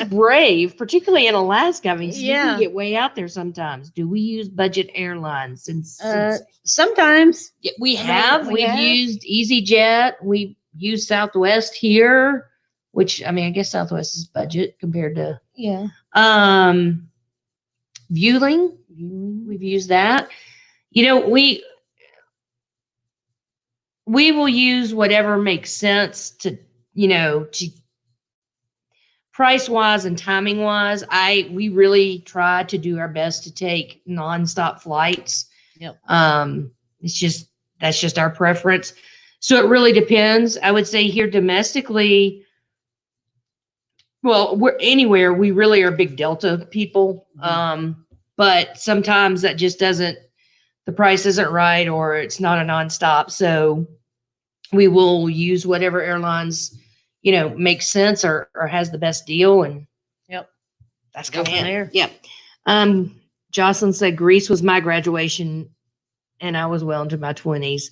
brave, particularly in Alaska. I mean, you can get way out there sometimes. Do we use budget airlines? Since sometimes we've used EasyJet. We've used Southwest here, which I mean, I guess Southwest is budget compared to Vueling. We've used that. We will use whatever makes sense to price wise and timing wise. We really try to do our best to take nonstop flights. Yep. That's just our preference. So it really depends. I would say here domestically, well, anywhere, we really are big Delta people. Mm-hmm. But sometimes that just the price isn't right or it's not a nonstop. So we will use whatever airlines, makes sense or has the best deal. And that's go from there. Yep. Jocelyn said Greece was my graduation and I was well into my 20s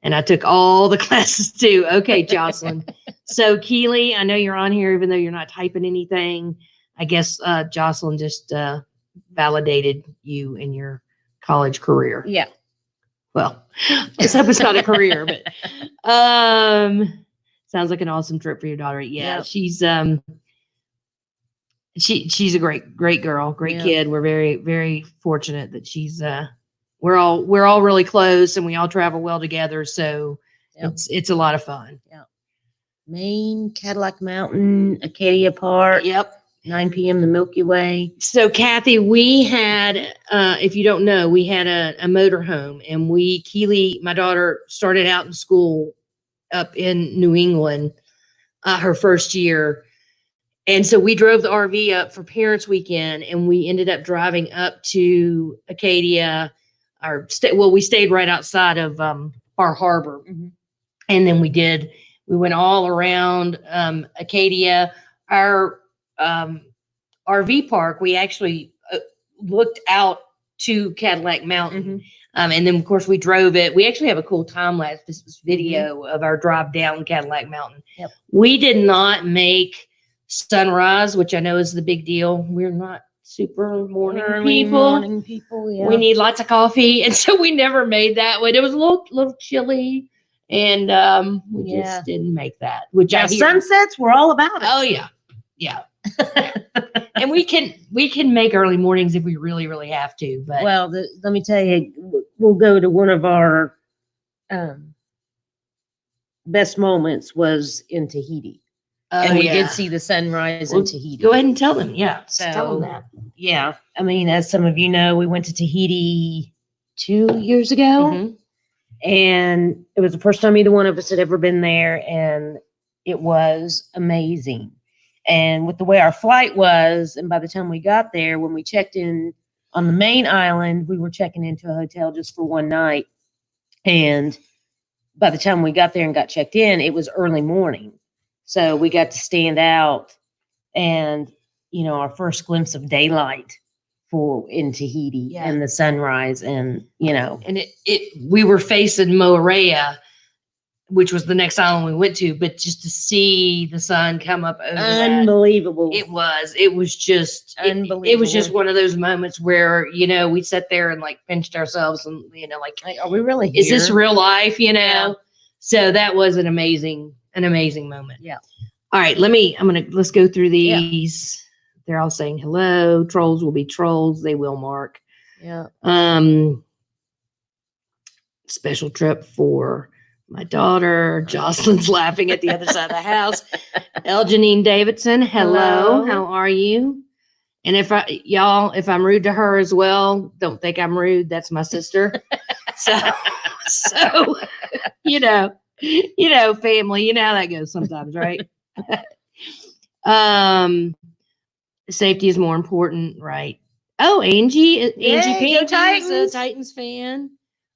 and I took all the classes too. Okay, Jocelyn. So Keely, I know you're on here, even though you're not typing anything. I guess Jocelyn just validated you in your college career. Yeah. Well, let's hope it's not a career, but sounds like an awesome trip for your daughter. Yeah, yep. She's a great girl, great kid. We're very, very fortunate that she's we're all really close and we all travel well together. So it's a lot of fun. Yeah. Maine, Cadillac Mountain, Acadia Park. Yep. 9 p.m. the Milky Way. So Kathy, we had, if you don't know, we had a motorhome, and Keely, my daughter, started out in school up in New England, her first year. And so we drove the RV up for Parents Weekend, and we ended up driving up to Acadia. We stayed right outside of Bar Harbor. Mm-hmm. And then we went all around Acadia. Our RV park, we actually looked out to Cadillac Mountain. Mm-hmm. And then, of course, we drove it. We actually have a cool time-lapse video of our drive down Cadillac Mountain. Yep. We did not make sunrise, which I know is the big deal. We're not super morning people. Yeah. We need lots of coffee. And so we never made that one. It was a little chilly. And we just didn't make that. Which sunsets, we're all about it. Oh, yeah. Yeah. And we can make early mornings if we really, really have to. But let me tell you, we'll go to one of our best moments was in Tahiti. And we did see the sunrise in Tahiti. Go ahead and tell them. Yeah. So, tell them that. Yeah. I mean, as some of you know, we went to Tahiti 2 years ago. Mhm. And it was the first time either one of us had ever been there. And it was amazing. And with the way our flight was, and by the time we got there, when we checked in on the main island, we were checking into a hotel just for one night. And by the time we got there and got checked in, it was early morning. So we got to stand out and, our first glimpse of daylight in Tahiti and the sunrise and, And we were facing Moorea, which was the next island we went to, but just to see the sun come up over unbelievable. It was just unbelievable. It was just one of those moments where, we sat there and like pinched ourselves and, like, are we really here? Is this real life? So that was an amazing moment. Yeah. All right. Let's go through these. Yeah. They're all saying hello. Trolls will be trolls. They will, Mark. Yeah. Special trip for my daughter. Jocelyn's laughing at the other side of the house. Eljanine Davidson. Hello. How are you? And if I'm rude to her as well, don't think I'm rude. That's my sister. So, family, how that goes sometimes, right? Safety is more important, right? Oh, Angie Payne is a Titans fan.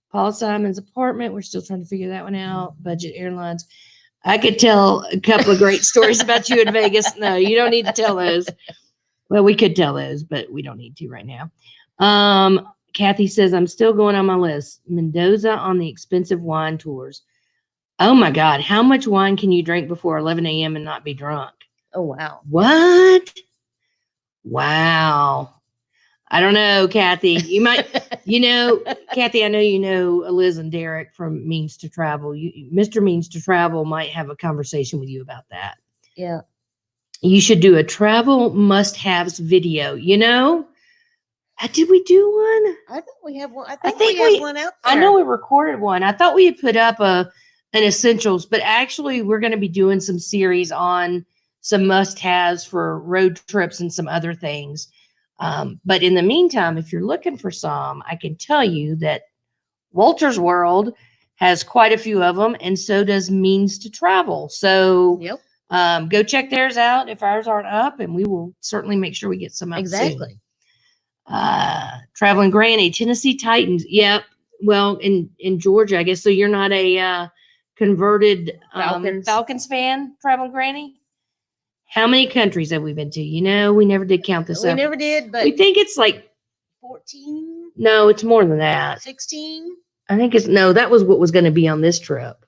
Paul Simon's apartment. We're still trying to figure that one out. Budget Airlines. I could tell a couple of great stories about you in Vegas. No, you don't need to tell those. Well, we could tell those, but we don't need to right now. Kathy says, I'm still going on my list. Mendoza on the expensive wine tours. Oh my God. How much wine can you drink before 11 a.m. and not be drunk? Oh, wow. What? Wow. I don't know, Kathy. You might, Kathy, I know you know Liz and Derek from Means to Travel. Mr. Means to Travel might have a conversation with you about that. Yeah. You should do a travel must-haves video. Did we do one? I think we have one. I think we have one out there. I know we recorded one. I thought we had put up an essentials, but actually we're going to be doing some series on some must-haves for road trips and some other things. But in the meantime, if you're looking for some, I can tell you that Walter's World has quite a few of them, and so does Means to Travel. So go check theirs out if ours aren't up, and we will certainly make sure we get some up exactly. Soon. Traveling Granny, Tennessee Titans. Yep. Well, in Georgia, I guess. So you're not a converted Falcons fan, Traveling Granny? How many countries have we been to? We never did count this up. We never did, but we think it's like 14. No, it's more than that. 16. I think that was what was going to be on this trip.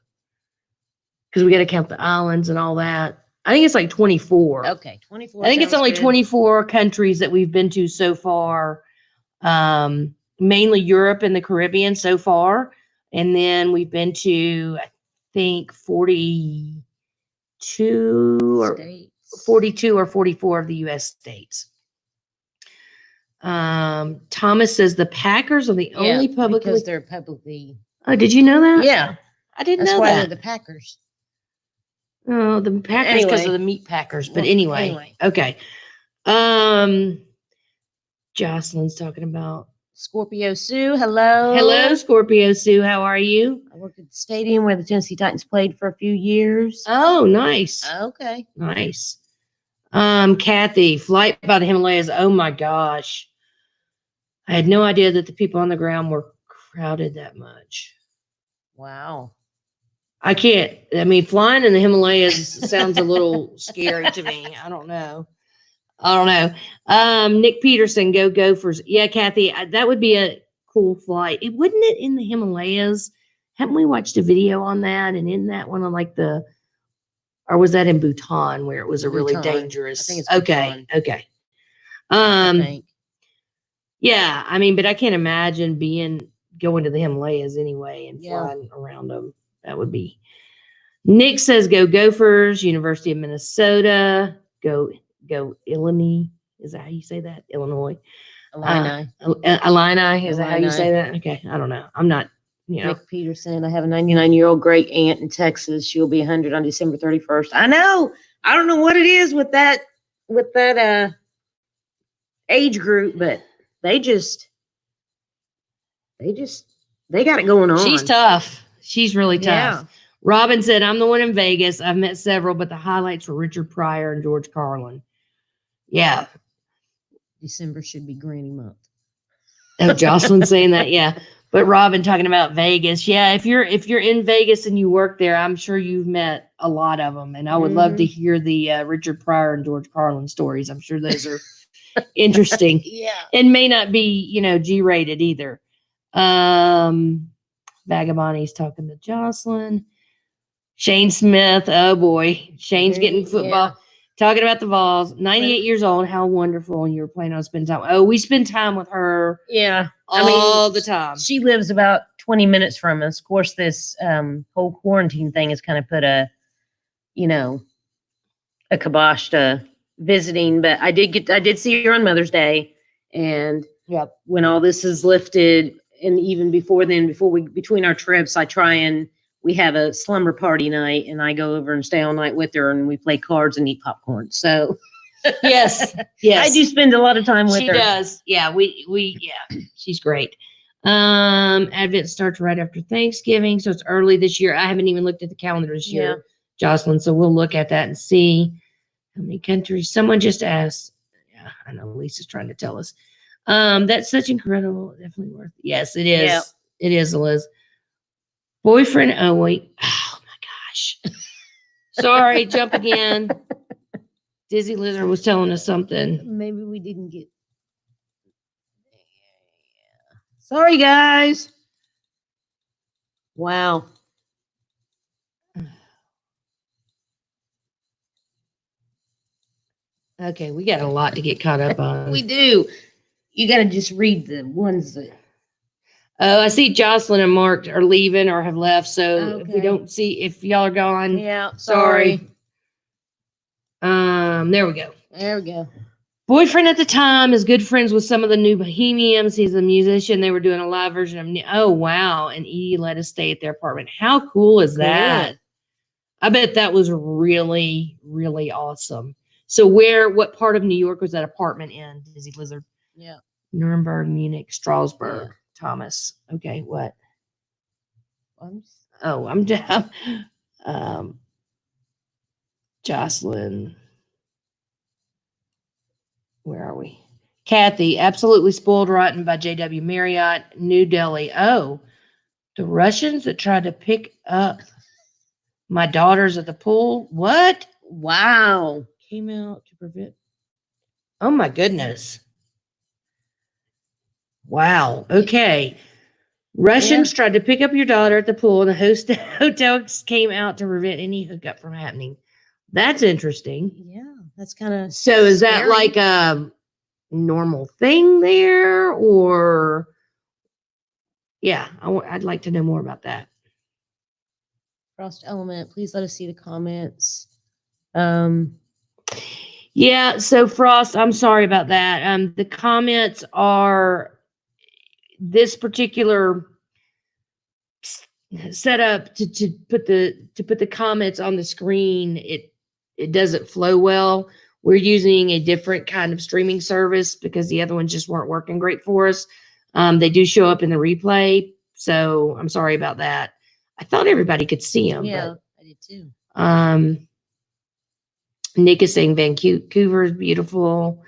Because we got to count the islands and all that. I think it's like 24. Okay, 24. I think it's only 24 countries that we've been to so far. Mainly Europe and the Caribbean so far. And then we've been to, I think, 42 or 44 of the U.S. states. Thomas says the Packers are the only publicly. Because they're publicly. Oh, did you know that? Yeah. I didn't know That's why that. they're the Packers. Oh, the Packers because of the meat packers. But anyway. Okay. Jocelyn's talking about Scorpio Sue, hello. Hello, Scorpio Sue. How are you? I worked at the stadium where the Tennessee Titans played for a few years. Oh, nice. Okay. Nice. Kathy, flight by the Himalayas. Oh my gosh. I had no idea that the people on the ground were crowded that much. Wow. I can't. I mean, flying in the Himalayas sounds a little scary to me. I don't know. Nick Peterson, go Gophers. Yeah, Kathy, that would be a cool flight. Wouldn't it in the Himalayas? Haven't we watched a video on that? And in that one on or was that in Bhutan where it was a really dangerous? I think it's Bhutan. Okay. I think. Yeah, I mean, but I can't imagine going to the Himalayas anyway and flying around them. That would be. Nick says, go Gophers, University of Minnesota, go Illinois. Is that how you say that? Illinois. Illini. Illini. Is that how you say that? Okay. I don't know. I'm not, Nick Peterson. I have a 99-year-old great aunt in Texas. She'll be 100 on December 31st. I know. I don't know what it is with that age group, but they got it going on. She's tough. She's really tough. Yeah. Robin said, I'm the one in Vegas. I've met several, but the highlights were Richard Pryor and George Carlin. Yeah. December should be granny month. Oh, Jocelyn saying that. Yeah. But Robin talking about Vegas. Yeah. If you're in Vegas and you work there, I'm sure you've met a lot of them. And I would love to hear the Richard Pryor and George Carlin stories. I'm sure those are interesting. Yeah. And may not be, G-rated either. Vagabondi's talking to Jocelyn. Shane Smith. Oh boy. Shane's getting football. Yeah. Talking about the Vols. 98 years old. How wonderful. And you were planning on spending time. Oh, we spend time with her. Yeah. All the time. She lives about 20 minutes from us. Of course, this whole quarantine thing has kind of put a kibosh to visiting. But I did see her on Mother's Day. And when all this is lifted, and even before then, between our trips, we have a slumber party night, and I go over and stay all night with her, and we play cards and eat popcorn. So yes, I do spend a lot of time with her. She does. Yeah, she's great. Advent starts right after Thanksgiving, so it's early this year. I haven't even looked at the calendar this year, Jocelyn. So we'll look at that and see how many countries. Someone just asked. Yeah, I know Lisa's trying to tell us. That's such incredible. Definitely worth it. Yes, it is. Yep. It is, Liz. Boyfriend. Oh, wait. Oh, my gosh. Sorry, jump again. Dizzy Lizard was telling us something. Maybe we didn't get. Sorry, guys. Wow. Okay, we got a lot to get caught up on. We do. You got to just read the ones that. Oh, I see Jocelyn and Mark are leaving or have left. So if we don't see, if y'all are gone, sorry. There we go. There we go. Boyfriend at the time is good friends with some of the new Bohemians. He's a musician. They were doing a live version of. Oh wow! And Edie let us stay at their apartment. How cool is that? I bet that was really, really awesome. So what part of New York was that apartment in? Dizzy Lizard. Yeah. Nuremberg, Munich, Strasbourg. Thomas. Okay, what? I'm down. Jocelyn. Where are we? Kathy, absolutely spoiled rotten by J.W. Marriott, New Delhi. Oh, the Russians that tried to pick up my daughters at the pool. What? Wow. Came out to prevent. Oh my goodness. Wow. Okay. Russians tried to pick up your daughter at the pool, and the hotel came out to prevent any hookup from happening. That's interesting. Yeah, that's kind of. So is that like a normal thing there, or? Yeah, I'd like to know more about that. Frost Element, please let us see the comments. Yeah, so Frost, I'm sorry about that. The comments are this particular set up to put the comments on the screen, it doesn't flow well. We're using a different kind of streaming service because the other ones just weren't working great for us. They do show up in the replay, so I'm sorry about that. I thought everybody could see them. Yeah, I did too. Nick is saying Vancouver is beautiful.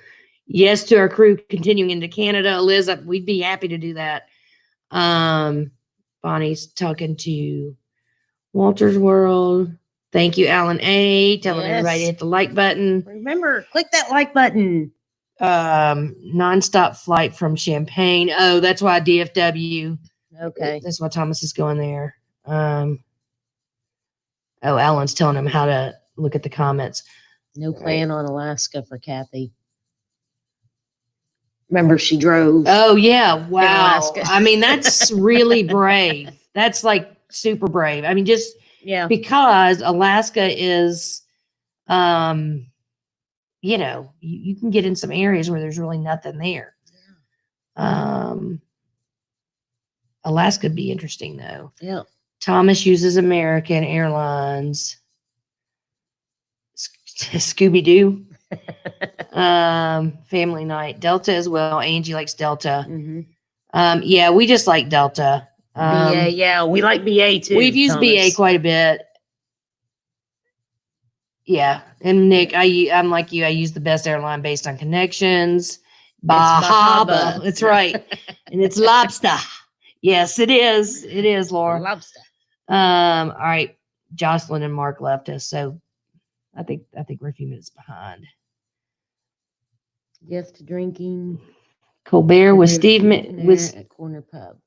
Yes to our crew continuing into Canada. Liz, we'd be happy to do that. Bonnie's talking to Walter's World. Thank you, Alan A. Telling everybody to hit the like button. Remember, click that like button. Nonstop flight from Champaign. Oh, that's why DFW. Okay. That's why Thomas is going there. Alan's telling him how to look at the comments. No plan on Alaska for Kathy. Remember, she drove. Oh, yeah. Wow. Alaska. I mean, that's really brave. That's like super brave. I mean, just because Alaska is, you know, you can get in some areas where there's really nothing there. Yeah. Alaska would be interesting, though. Yeah. Thomas uses American Airlines. Scooby-Doo. Family night. Delta as well. Angie likes Delta. Mm-hmm. Yeah, we just like Delta. BA, yeah, we like BA too. We've used BA quite a bit. Yeah, and Nick, I'm like you. I use the best airline based on connections. Bahaba. That's right, and it's lobster. Yes, it is. It is, Laura. Lobster. All right, Jocelyn and Mark left us, so I think we're a few minutes behind. Yes to drinking. Colbert with Steve with at Corner Pub.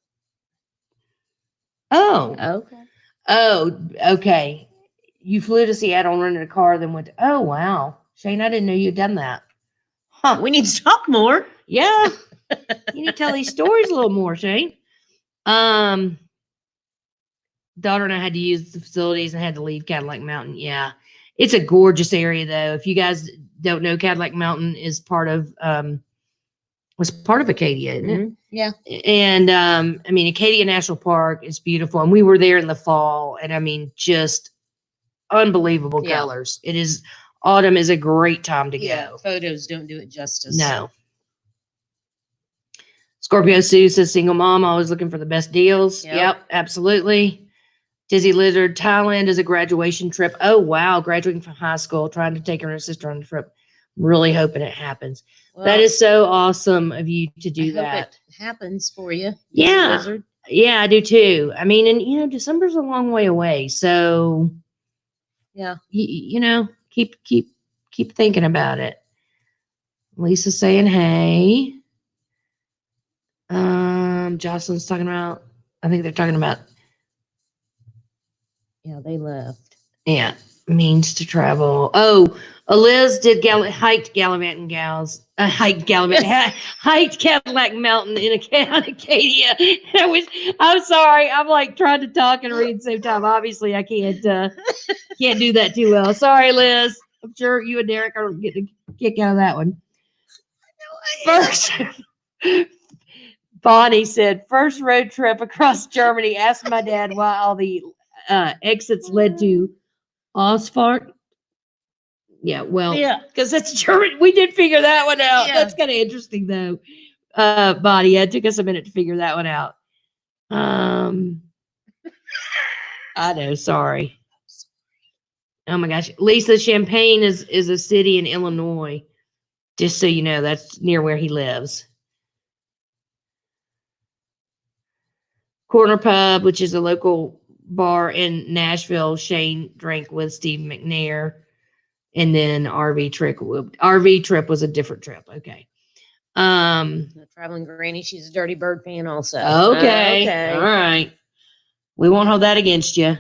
Oh. Okay. Oh, okay. You flew to Seattle and rented a car, then went to, oh, wow. Shane, I didn't know you'd done that. Huh. We need to talk more. Yeah. You need to tell these stories a little more, Shane. Daughter and I had to use the facilities and had to leave Cadillac Mountain. Yeah. It's a gorgeous area, though. If you guys don't know, Cadillac Mountain is part of was part of Acadia, isn't it? Yeah. And I mean, Acadia National Park is beautiful. And we were there in the fall, and I mean, just unbelievable colors. It is, autumn is a great time to go. Photos don't do it justice. No. Scorpio Sue says, single mom, always looking for the best deals. Yep, absolutely. Dizzy Lizard, Thailand is a graduation trip. Oh, wow. Graduating from high school, trying to take her and her sister on the trip. Really hoping it happens. Well, that is so awesome of you to do that. Hope it happens for you. Yeah. Lizard. Yeah, I do too. I mean, and you know, December's a long way away. So yeah, you know, keep thinking about it. Lisa's saying, hey. Jocelyn's talking about, I think they're talking about. Yeah, they left. Yeah, means to travel. Oh, Liz did hiked Gallivanting Gals. Hiked Cadillac Mountain in Acadia. I'm sorry. I'm like trying to talk and read at the same time. Obviously, I can't do that too well. Sorry, Liz. I'm sure you and Derek are getting a kick out of that one. First, Bonnie said, first road trip across Germany. Asked my dad why all the exits led to Ausfahrt. Yeah, well, because that's German. We did figure that one out. Yeah. That's kind of interesting, though. Bonnie, it took us a minute to figure that one out. I know, sorry. Oh my gosh, Lisa, Champaign is a city in Illinois. Just so you know, that's near where he lives. Corner Pub, which is a local bar in Nashville. Shane drank with Steve McNair. And then RV trip was a different trip. Okay. The Traveling Granny, she's a Dirty Bird fan also. Okay. All right. We won't hold that against you.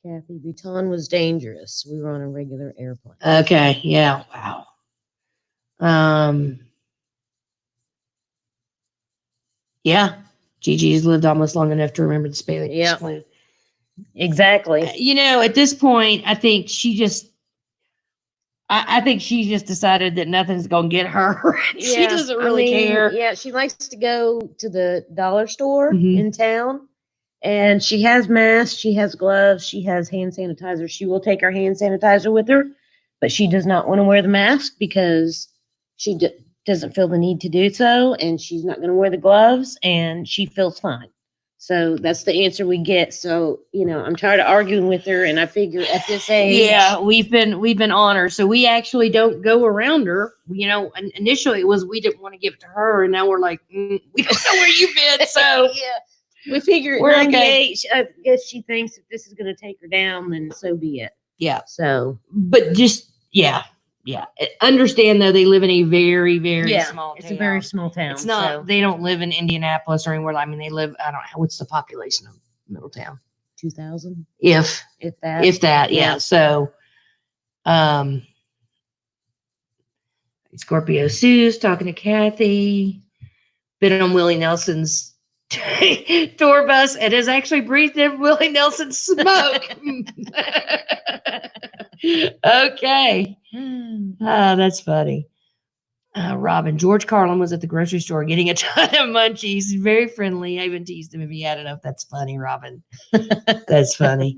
Kathy, Bhutan was dangerous. We were on a regular airplane. Okay. Yeah. Wow. Yeah. Gigi's lived almost long enough to remember the Spanish flu. Exactly. You know, at this point, I think she just decided that nothing's going to get her. She doesn't really care. Yeah, she likes to go to the dollar store in town And she has masks, she has gloves, she has hand sanitizer. She will take her hand sanitizer with her, but she does not want to wear the mask because she doesn't feel the need to do so. And she's not going to wear the gloves and she feels fine. So that's the answer we get. So, I'm tired of arguing with her. And I figure at this age. Yeah, we've been on her. So we actually don't go around her. Initially it was we didn't want to give it to her. And now we're like, we don't know where you've been. So yeah, we figure at We're 98, I guess she thinks if this is going to take her down, then so be it. yeah. So, But just, yeah. Understand though, they live in a very, very small town. It's a very small town. It's not, they don't live in Indianapolis or anywhere. I mean, they live, I don't know, what's the population of Middletown? 2,000. If that, yeah. Yeah. So, Scorpio Sue's talking to Kathy, been on Willie Nelson's tour bus and has actually breathed in Willie Nelson's smoke. Okay. That's funny. Robin, George Carlin was at the grocery store getting a ton of munchies. He's very friendly. I even teased him if he had enough. That's funny, Robin. That's funny.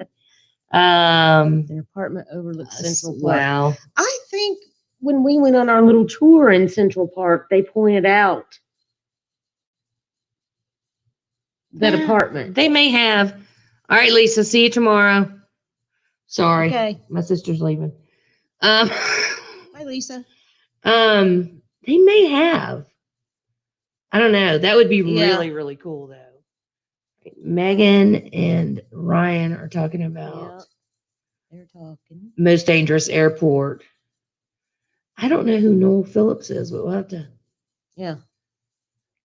Their apartment overlooks Central Park. Wow. I think when we went on our little tour in Central Park, they pointed out that apartment. They may have. All right, Lisa, see you tomorrow. Sorry. Okay. My sister's leaving. Bye, Lisa. They may have. I don't know. That would be Yeah. really, really cool though. Megan and Ryan are talking about They're talking. most dangerous airport. I don't know who Noel Phillips is, but we'll have to. Yeah.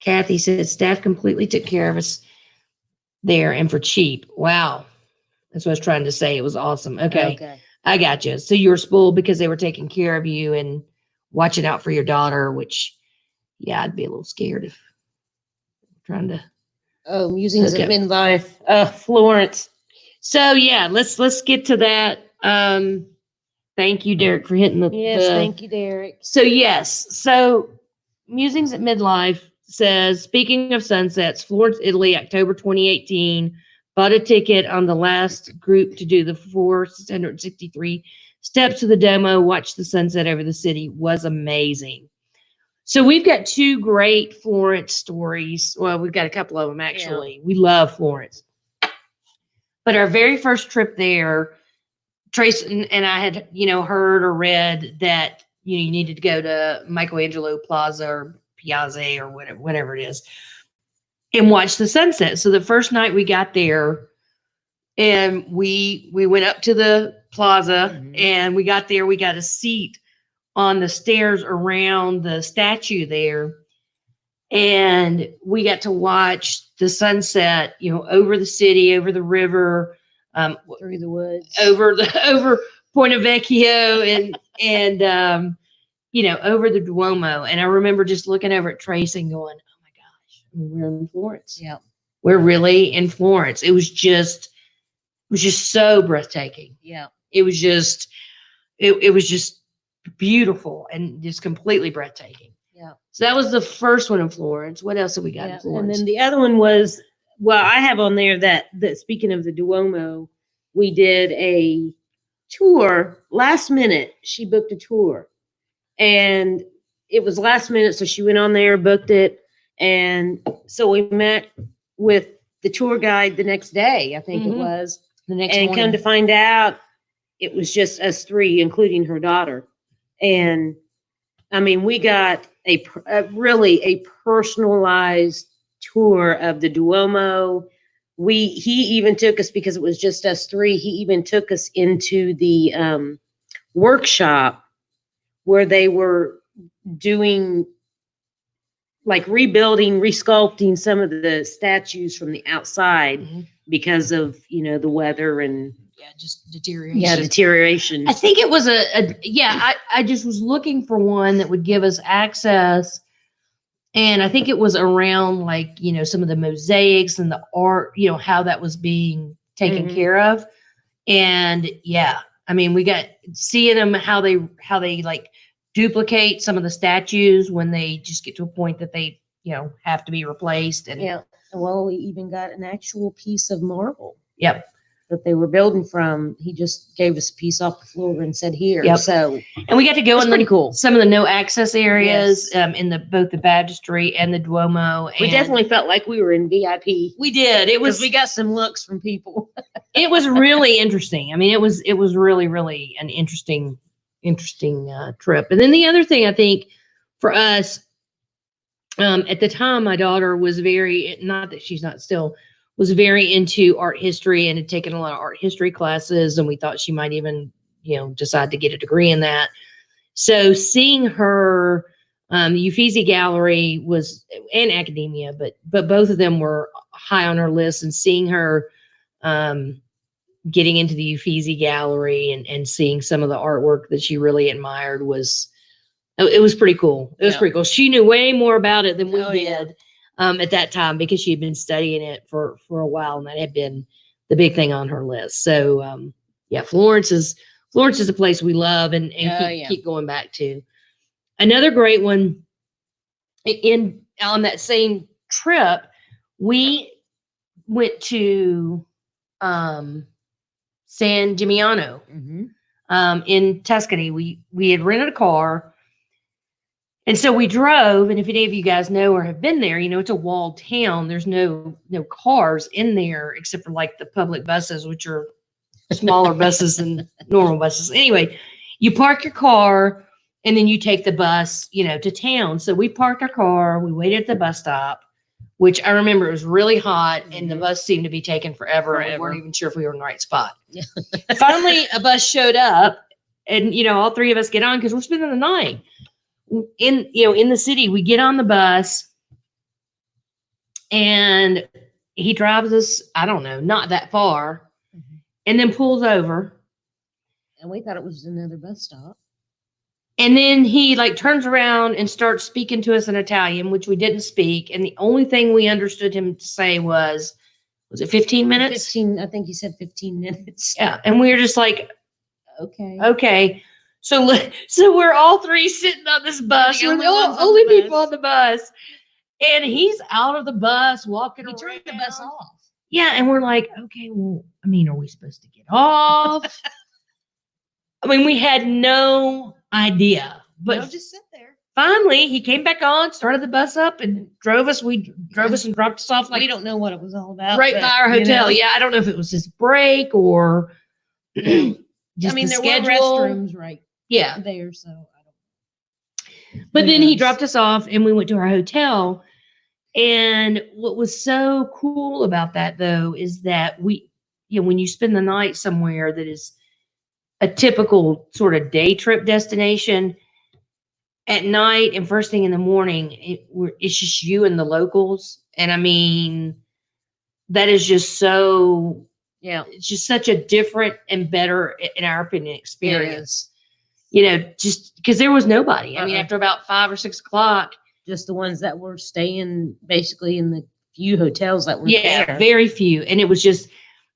Kathy said staff completely took care of us there and for cheap. Wow. That's what I was trying to say. It was awesome. Okay. I got you. So you were spoiled because they were taking care of you and watching out for your daughter, which, yeah, I'd be a little scared if trying to. Oh, musings of midlife. Florence. So yeah, let's get to that. Thank you, Derek, for hitting the. Yes, thank you, Derek. So yes, so musings at midlife says, speaking of sunsets, Florence, Italy, October 2018. Bought a ticket on the last group to do the 463 steps to the Duomo. Watch the sunset over the city. Was amazing. So we've got two great Florence stories. Well, we've got a couple of them actually. Yeah. We love Florence. But our very first trip there, Tracy and I had, heard or read that you needed to go to Michelangelo Plaza or Piazza or whatever it is, and watch the sunset. So the first night we got there and we went up to the plaza and we got there, we got a seat on the stairs around the statue there. And we got to watch the sunset, over the city, over the river, through the woods, over Ponte Vecchio and over the Duomo. And I remember just looking over at Tracy and going, we're in Florence. Yeah. We're really in Florence. It was just so breathtaking. Yeah. It was just beautiful and just completely breathtaking. Yeah. So that was the first one in Florence. What else have we got in Florence? And then the other one was, I have on there that speaking of the Duomo, we did a tour last minute. She booked a tour and it was last minute. So she went on there, booked it. And so we met with the tour guide the next day, I think it was. The next and morning. Come to find out, it was just us three, including her daughter. And I mean, we got a really personalized tour of the Duomo. He even took us, because it was just us three, he even took us into the workshop where they were doing like rebuilding, resculpting some of the statues from the outside because of, the weather and just deterioration. Yeah, deterioration. I think it was I just was looking for one that would give us access. And I think it was around some of the mosaics and the art, how that was being taken care of. And we got seeing them, how they duplicate some of the statues when they just get to a point that they, have to be replaced. And Well, we even got an actual piece of marble Yep. that they were building from. He just gave us a piece off the floor and said, here. Yep. So And we got to go it's in pretty cool. some of the no access areas Yes. in both the baptistry and the Duomo. We and definitely felt like we were in VIP. we did. It was We got some looks from people. it was really interesting. I mean, it was really, really an interesting trip. And then the other thing I think for us, at the time, my daughter was very, not that she's not still, was very into art history and had taken a lot of art history classes. And we thought she might even, decide to get a degree in that. So seeing her, the Uffizi Gallery was, and academia, but both of them were high on her list, and seeing her, getting into the Uffizi Gallery and seeing some of the artwork that she really admired it was pretty cool. It was pretty cool. She knew way more about it than we did at that time, because she had been studying it for a while, and that had been the big thing on her list. So Florence is a place we love and keep going back to. Another great one, on that same trip, we went to San Gimignano in Tuscany. We had rented a car. And so we drove, and if any of you guys know or have been there, it's a walled town. There's no cars in there except for like the public buses, which are smaller buses than normal buses. Anyway, you park your car and then you take the bus, to town. So we parked our car, we waited at the bus stop, which I remember it was really hot and the bus seemed to be taking forever. And we weren't even sure if we were in the right spot. Yeah. Finally, a bus showed up, and, all three of us get on because we're spending the night in the city. We get on the bus and he drives us, I don't know, not that far, and then pulls over. And we thought it was another bus stop. And then he turns around and starts speaking to us in Italian, which we didn't speak. And the only thing we understood him to say was it 15 minutes? 15, I think he said 15 minutes. Yeah. And we were just like, okay. So we're all three sitting on this bus. We're the only people on the bus. And he's out of the bus walking around. He turned the bus off. Yeah. And we're like, okay, well, are we supposed to get off? We had no idea. But just sit there. Finally, he came back on, started the bus up, and drove us. We drove us and dropped us off. We don't know what it was all about. Right by our hotel. Yeah, I don't know if it was his break or just there schedule. were restrooms right there, so I don't. But then he dropped us off, and we went to our hotel. And what was so cool about that, though, is that when you spend the night somewhere that is a typical sort of day trip destination, at night and first thing in the morning, it's just you and the locals. And that is just so, it's just such a different and better, in our opinion, experience. Just because there was nobody. After about 5 or 6 o'clock, just the ones that were staying basically in the few hotels that were there. Very few. And it was just,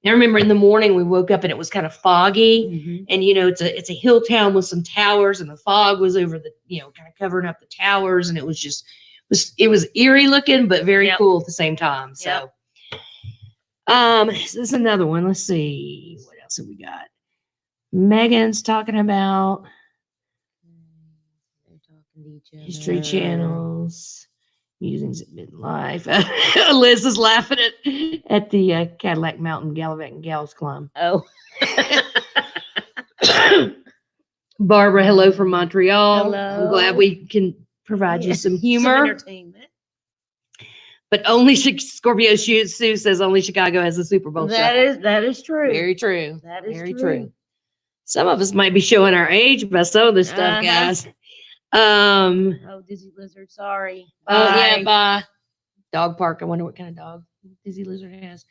I remember in the morning we woke up and it was kind of foggy, and it's a hill town with some towers, and the fog was over the kind of covering up the towers, and it was eerie looking but very cool at the same time. So this is another one. Let's see what else have we got. Megan's talking about History Channels. Musings at midlife. Liz is laughing at the Cadillac Mountain Gallivanting Gals climb. Oh. Barbara, hello from Montreal. Hello. I'm glad we can provide you some humor. Some entertainment. But only Scorpio Sue says only Chicago has a Super Bowl. That is true. Very true. That is very true. Some of us might be showing our age by some of this stuff, guys. Oh, Dizzy Lizard, sorry. Bye. Dog park. I wonder what kind of dog Dizzy Lizard has.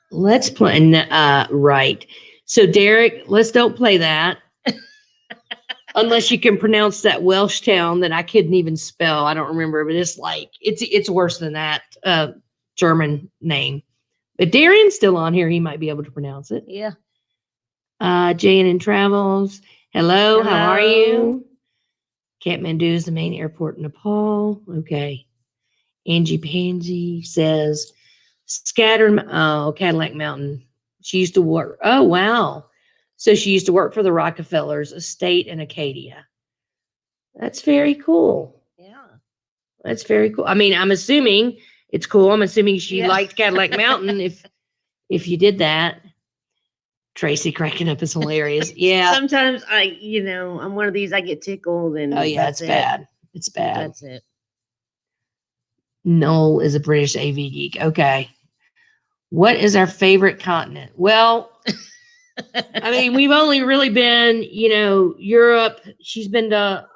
Let's play. Right. So, Derek, let's don't play that. Unless you can pronounce that Welsh town that I couldn't even spell. I don't remember, but it's worse than that German name. But Darian's still on here. He might be able to pronounce it. Yeah. J&N Travels. Hello. How are you? Kathmandu is the main airport in Nepal. Okay. Angie Pansy says, Cadillac Mountain. She used to work. Oh, wow. So she used to work for the Rockefellers estate in Acadia. That's very cool. Yeah. That's very cool. I mean, I'm assuming it's cool. I'm assuming she Yeah. liked Cadillac Mountain if you did that. Tracy cracking up is hilarious. Yeah. Sometimes I'm one of these, I get tickled and Oh, yeah, that's it's it. bad. It's bad. That's it. Noel is a British AV geek. Okay. What is our favorite continent? Well, I mean, we've only really been, Europe. She's been to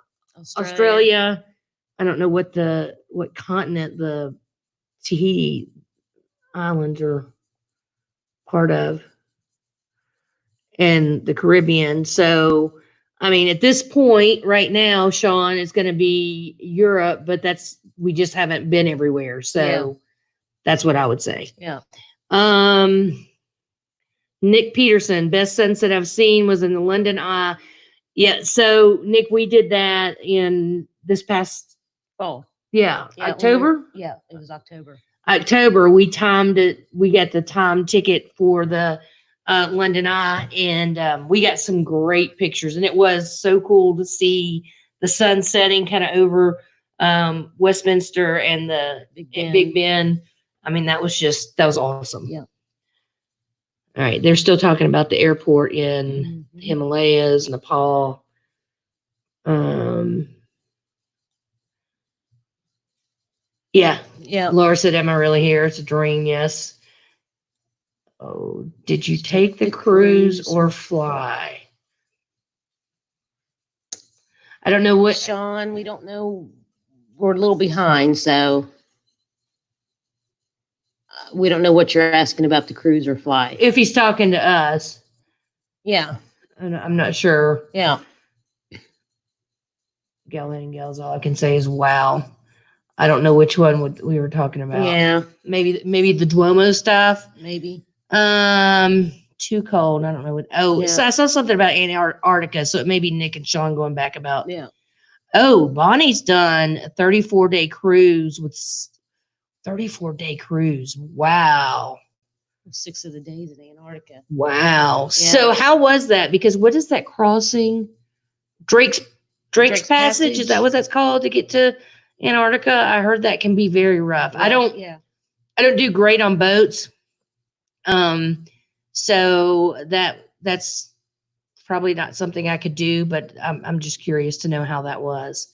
Australia. I don't know what continent the Tahiti Islands are part of, and the Caribbean. So, I mean, at this point right now, Sean, is going to be Europe, but we just haven't been everywhere. So that's what I would say. Yeah. Nick Peterson, best sunset I've seen was in the London Eye. Yeah. So Nick, we did that in this past fall. Yeah. October. Yeah, it was October. We timed it. We got the time ticket for the London Eye, and we got some great pictures. And it was so cool to see the sun setting kind of over Westminster and the Big Ben. I mean, that was awesome. Yeah. All right, they're still talking about the airport in the Himalayas, Nepal. Yeah. Laura said, "Am I really here? It's a dream." Yes. Oh, did you take the cruise or fly? I don't know what. Sean, we don't know. We're a little behind, so we don't know what you're asking about the cruise or fly. If he's talking to us. Yeah. I'm not sure. Yeah. Gallivanting Gals, all I can say is wow. I don't know which one we were talking about. Yeah. Maybe the Duomo stuff. Maybe. Too cold. I don't know what. Oh, so I saw something about Antarctica. So it may be Nick and Sean going back about. Yeah. Oh, Bonnie's done a 34-day cruise with 34-day cruise. Wow. 6 of the days in Antarctica. Wow. Yeah. So how was that? Because what is that crossing? Drake's Passage? Is that what that's called to get to Antarctica? I heard that can be very rough. I don't do great on boats. So that's probably not something I could do, but I'm just curious to know how that was.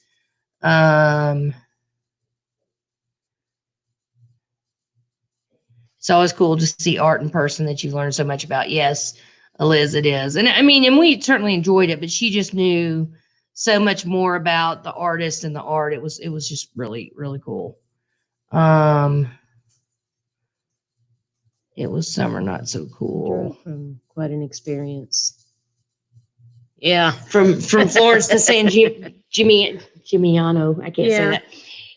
It's always cool to see art in person that you've learned so much about. Yes, Liz, it is. And I mean, and we certainly enjoyed it, but she just knew so much more about the artist and the art. It was just really, really cool. It was summer, not so cool. Quite an experience. Yeah. From Florence to San Gimignano. I can't say that.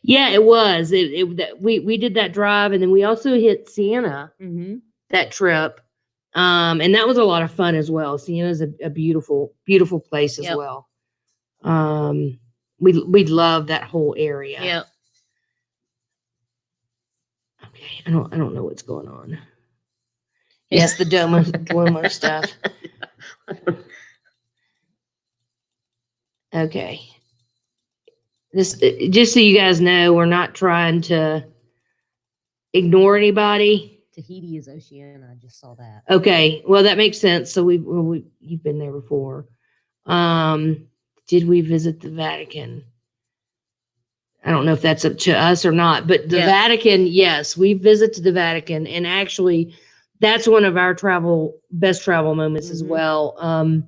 Yeah, it was. We did that drive, and then we also hit Siena that trip. And that was a lot of fun as well. Siena is a beautiful, beautiful place as well. We love that whole area. Yeah. Okay, I don't know what's going on. Yes, the Duomo stuff. Okay. This, just so you guys know, we're not trying to ignore anybody. Tahiti is Oceania. I just saw that. Okay, well that makes sense. So you've been there before. Did we visit the Vatican? I don't know if that's up to us or not, but the Vatican, yes, we visited the Vatican, and actually, that's one of our best travel moments as well. And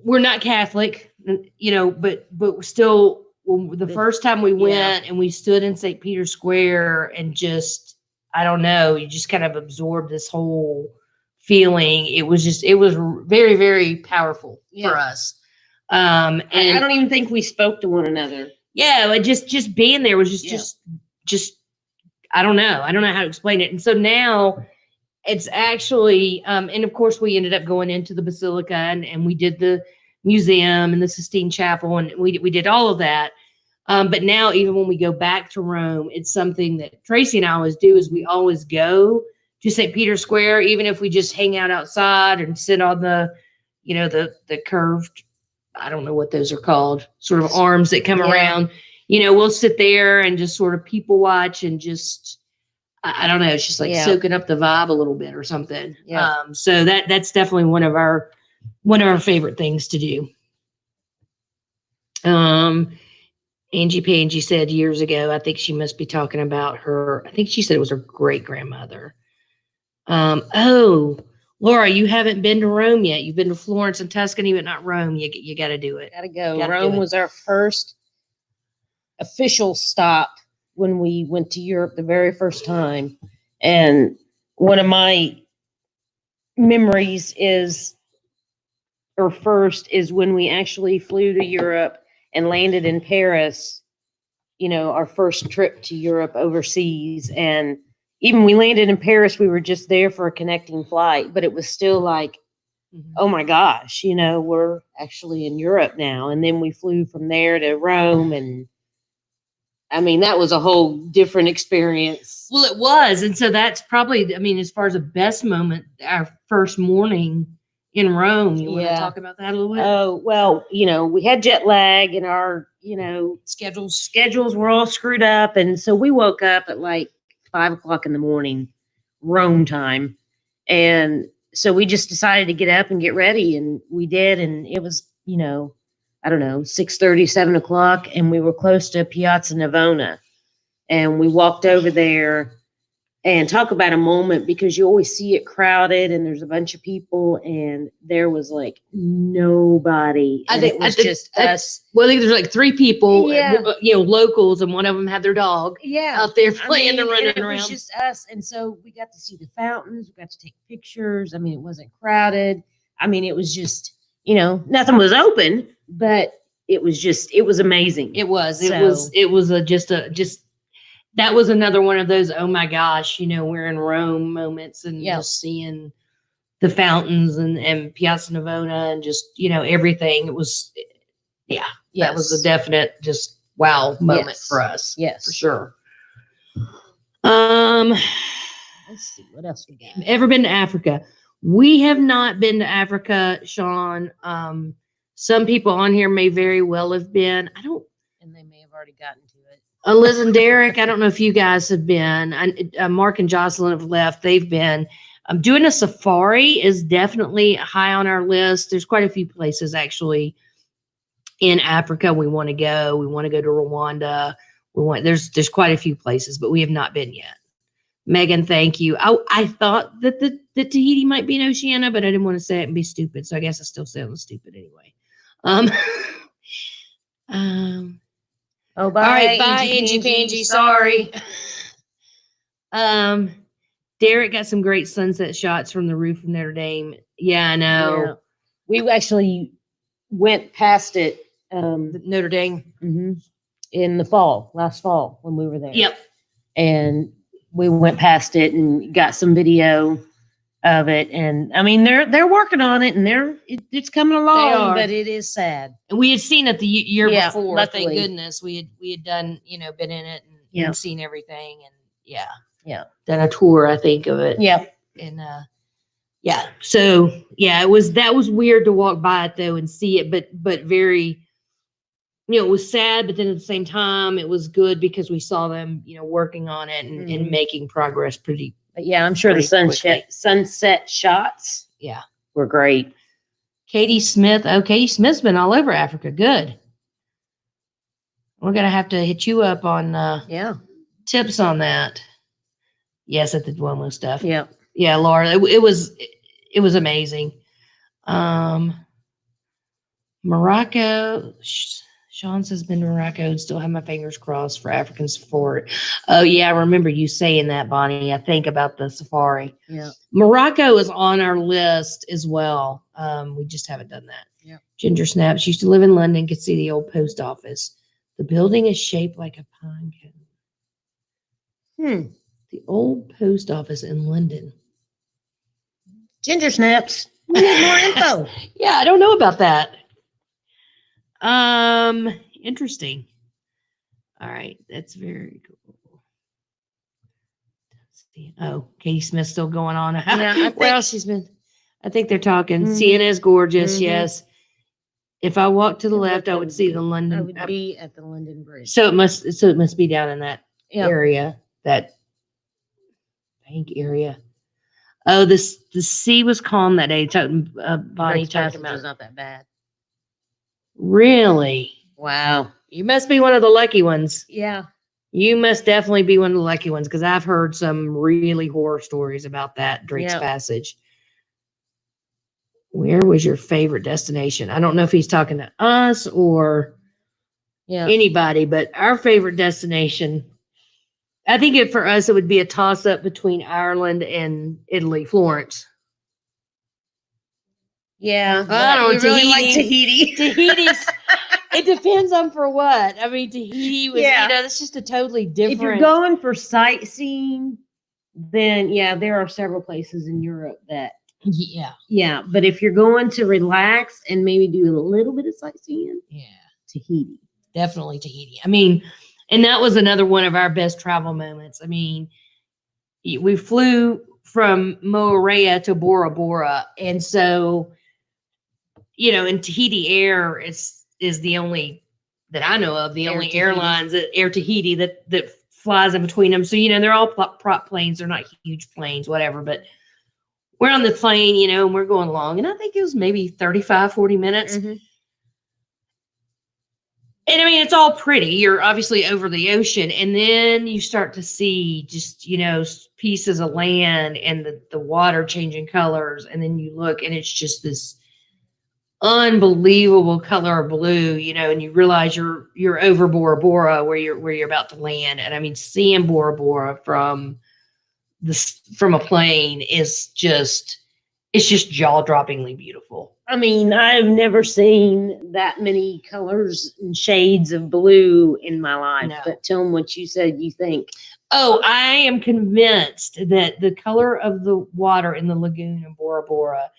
we're not Catholic, but still, the first time we went and we stood in St. Peter's Square and just, I don't know, you just kind of absorbed this whole feeling. It was very, very powerful for us. And I don't even think we spoke to one another. Yeah, just being there was just I don't know. I don't know how to explain it. And so now it's actually, and of course we ended up going into the Basilica and we did the Museum and the Sistine Chapel, and we did all of that. But now, even when we go back to Rome, it's something that Tracy and I always do. Is we always go to St. Peter's Square, even if we just hang out outside and sit on the, the curved, I don't know what those are called, sort of arms that come around. We'll sit there and just sort of people watch and just, I don't know, it's just like soaking up the vibe a little bit or something. Yeah. So that's definitely one of our favorite things to do. Angie said years ago, I think she must be talking about I think she said it was her great grandmother. Oh, Laura, you haven't been to Rome yet. You've been to Florence and Tuscany, but not Rome. You got to do it. Got to go. Rome was our first official stop when we went to Europe the very first time. And one of my memories is when we actually flew to Europe and landed in Paris, our first trip to Europe overseas. And even we landed in Paris, we were just there for a connecting flight, but it was still like, oh my gosh, we're actually in Europe now. And then we flew from there to Rome. And I mean, that was a whole different experience. Well, it was. And so that's probably, as far as the best moment, our first morning in Rome. You want to talk about that a little bit? Oh, well, we had jet lag and our, schedules were all screwed up. And so we woke up at like 5:00 in the morning, Rome time. And so we just decided to get up and get ready. And we did. And it was, 6:30, 7:00. And we were close to Piazza Navona. And we walked over there. And talk about a moment, because you always see it crowded and there's a bunch of people, and there was like nobody. I think it was just us. Well, I think there's like 3 people, locals, and one of them had their dog out there playing and running around. It was just us. And so we got to see the fountains. We got to take pictures. It wasn't crowded. It was just, nothing was open, but it was amazing. It was. That was another one of those, oh my gosh, we're in Rome moments, and just seeing the fountains and Piazza Navona and just, everything. It was, that was a definite just wow moment for us. Yes. For sure. Let's see, what else we got? Ever been to Africa? We have not been to Africa, Sean. Some people on here may very well have been. And they may have already gotten to it. Liz and Derek, I don't know if you guys have been. Mark and Jocelyn have left. They've been. Doing a safari is definitely high on our list. There's quite a few places actually in Africa we want to go. We want to go to Rwanda. There's quite a few places, but we have not been yet. Megan, thank you. I thought that Tahiti might be in Oceania, but I didn't want to say it and be stupid, so I guess I still sound stupid anyway. Oh, bye. All right, bye, Angie. Sorry. Derek got some great sunset shots from the roof of Notre Dame. Yeah, I know. Yeah. We actually went past it. Notre Dame. Mm-hmm, in the last fall when we were there. Yep. And we went past it and got some video of it. And they're working on it, and it's coming along, but it is sad. And we had seen it the year before. Luckily. Thank goodness we had done, been in it and seen everything, and done a tour, I think, of it. Yeah. And so that was weird to walk by it though and see it, but very, it was sad, but then at the same time it was good because we saw them, working on it and making progress pretty. But I'm sure the sunset shots were great. Katie Smith. Oh, Katie Smith's been all over Africa. Good. We're going to have to hit you up on tips on that. Yes, at the Duomo stuff. Yeah. Yeah, Laura. It was amazing. Morocco. Sean says been to Morocco and still have my fingers crossed for African safari. Oh yeah, I remember you saying that, Bonnie. I think about the safari. Yeah. Morocco is on our list as well. We just haven't done that. Yeah. Ginger Snaps used to live in London, could see the old post office. The building is shaped like a pine cone. The old post office in London. Ginger Snaps. We need more info. Yeah, I don't know about that. Interesting. All right, that's very cool. Let's see. Oh, Katie Smith's still going on. Yeah, Well, she's been. I think they're talking. Mhm. Sienna is gorgeous. Mhm. Yes. If I walk to the It left, I would would see be- the I London. would be at the London Bridge. So it must be down in that Yeah. area, that bank area. Oh, the sea was calm that day. Bonnie Drake's talking Passage about. is not that bad. Really? Wow. You must be one of the lucky ones. Yeah. You must definitely be one of the lucky ones because I've heard some really horror stories about that Drake's Yep. Passage. Where was your favorite destination? I don't know if he's talking to us or Yeah. anybody, but our favorite destination, I think for us, it would be a toss up between Ireland and Italy, Florence. Yeah. I don't know, we really like Tahiti. Tahiti. Tahiti's, it depends on for what. I mean, Tahiti was, Yeah. that's just a totally different. If you're going for sightseeing, then yeah, there are several places in Europe that. Yeah. But if you're going to relax and maybe do a little bit of sightseeing, Tahiti. Definitely Tahiti. I mean, and that was another one of our best travel moments. I mean, we flew from Moorea to Bora Bora, and so, in Tahiti Air is the only that I know of, the Air only Tahiti. airlines Air Tahiti that flies in between them. So they're all prop planes. They're not huge planes, whatever. But we're on the plane, and we're going along, and I think it was maybe 35, 40 minutes. Mhm. And I mean, it's all pretty. You're obviously over the ocean, and then you start to see just, pieces of land and the water changing colors. And then you look and it's just this unbelievable color of blue, and you realize you're over Bora Bora where you're about to land. And I mean, seeing Bora Bora from a plane is just, it's just jaw-droppingly beautiful. I mean, I've never seen that many colors and shades of blue in my life. No. But tell them what you said you think. Oh, I am convinced that the color of the water in the lagoon in Bora Bora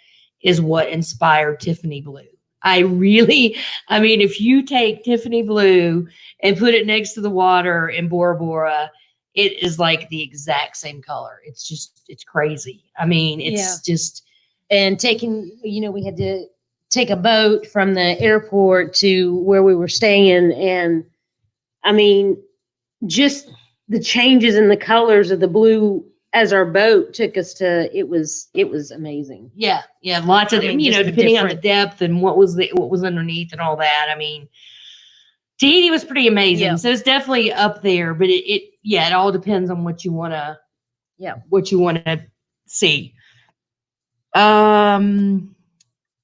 is what inspired Tiffany blue. I mean, if you take Tiffany blue and put it next to the water in Bora Bora, it is like the exact same color. It's crazy. I mean, it's just. And we had to take a boat from the airport to where we were staying. And I mean, just the changes in the colors of the blue as our boat took us to, it was amazing. Yeah. Lots of them, depending on the depth and what was underneath and all that. I mean, Tahiti was pretty amazing. Yeah. So it's definitely up there, but it all depends on what you want to see.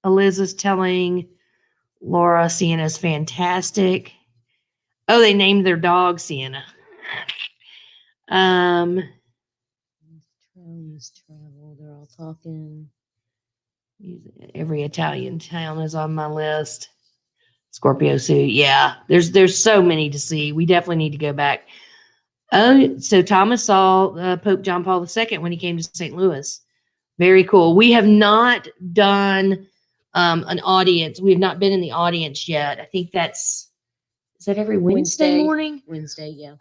Eliza's telling Laura Sienna's fantastic. Oh, they named their dog Sienna. Travel. They're all talking. Every Italian town is on my list. Scorpio suit. Yeah, there's so many to see. We definitely need to go back. Oh, so Thomas saw Pope John Paul II when he came to St. Louis. Very cool. We have not done an audience. We have not been in the audience yet. I think is that every Wednesday morning? Wednesday, yeah.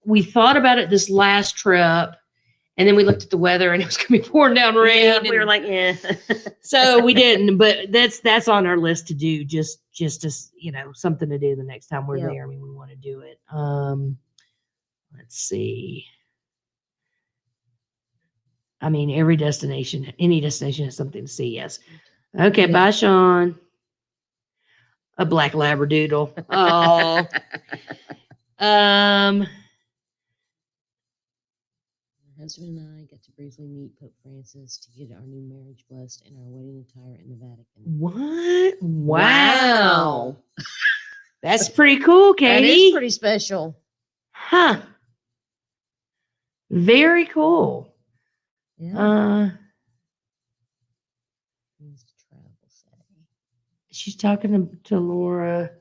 We thought about it this last trip, and then we looked at the weather, and it was going to be pouring down rain. Yeah, we were like, yeah. So we didn't. But that's on our list to do. Just as something to do the next time we're there. I mean, we want to do it. Let's see. I mean, any destination has something to see. Yes. Okay. Yeah. Bye, Sean. A black labradoodle. Oh. My husband and I got to briefly meet Pope Francis to get our new marriage blessed and our wedding attire in the Vatican. What? Wow. That's pretty cool, Katie. That is pretty special. Huh. Very cool. Yeah. She's talking to Laura,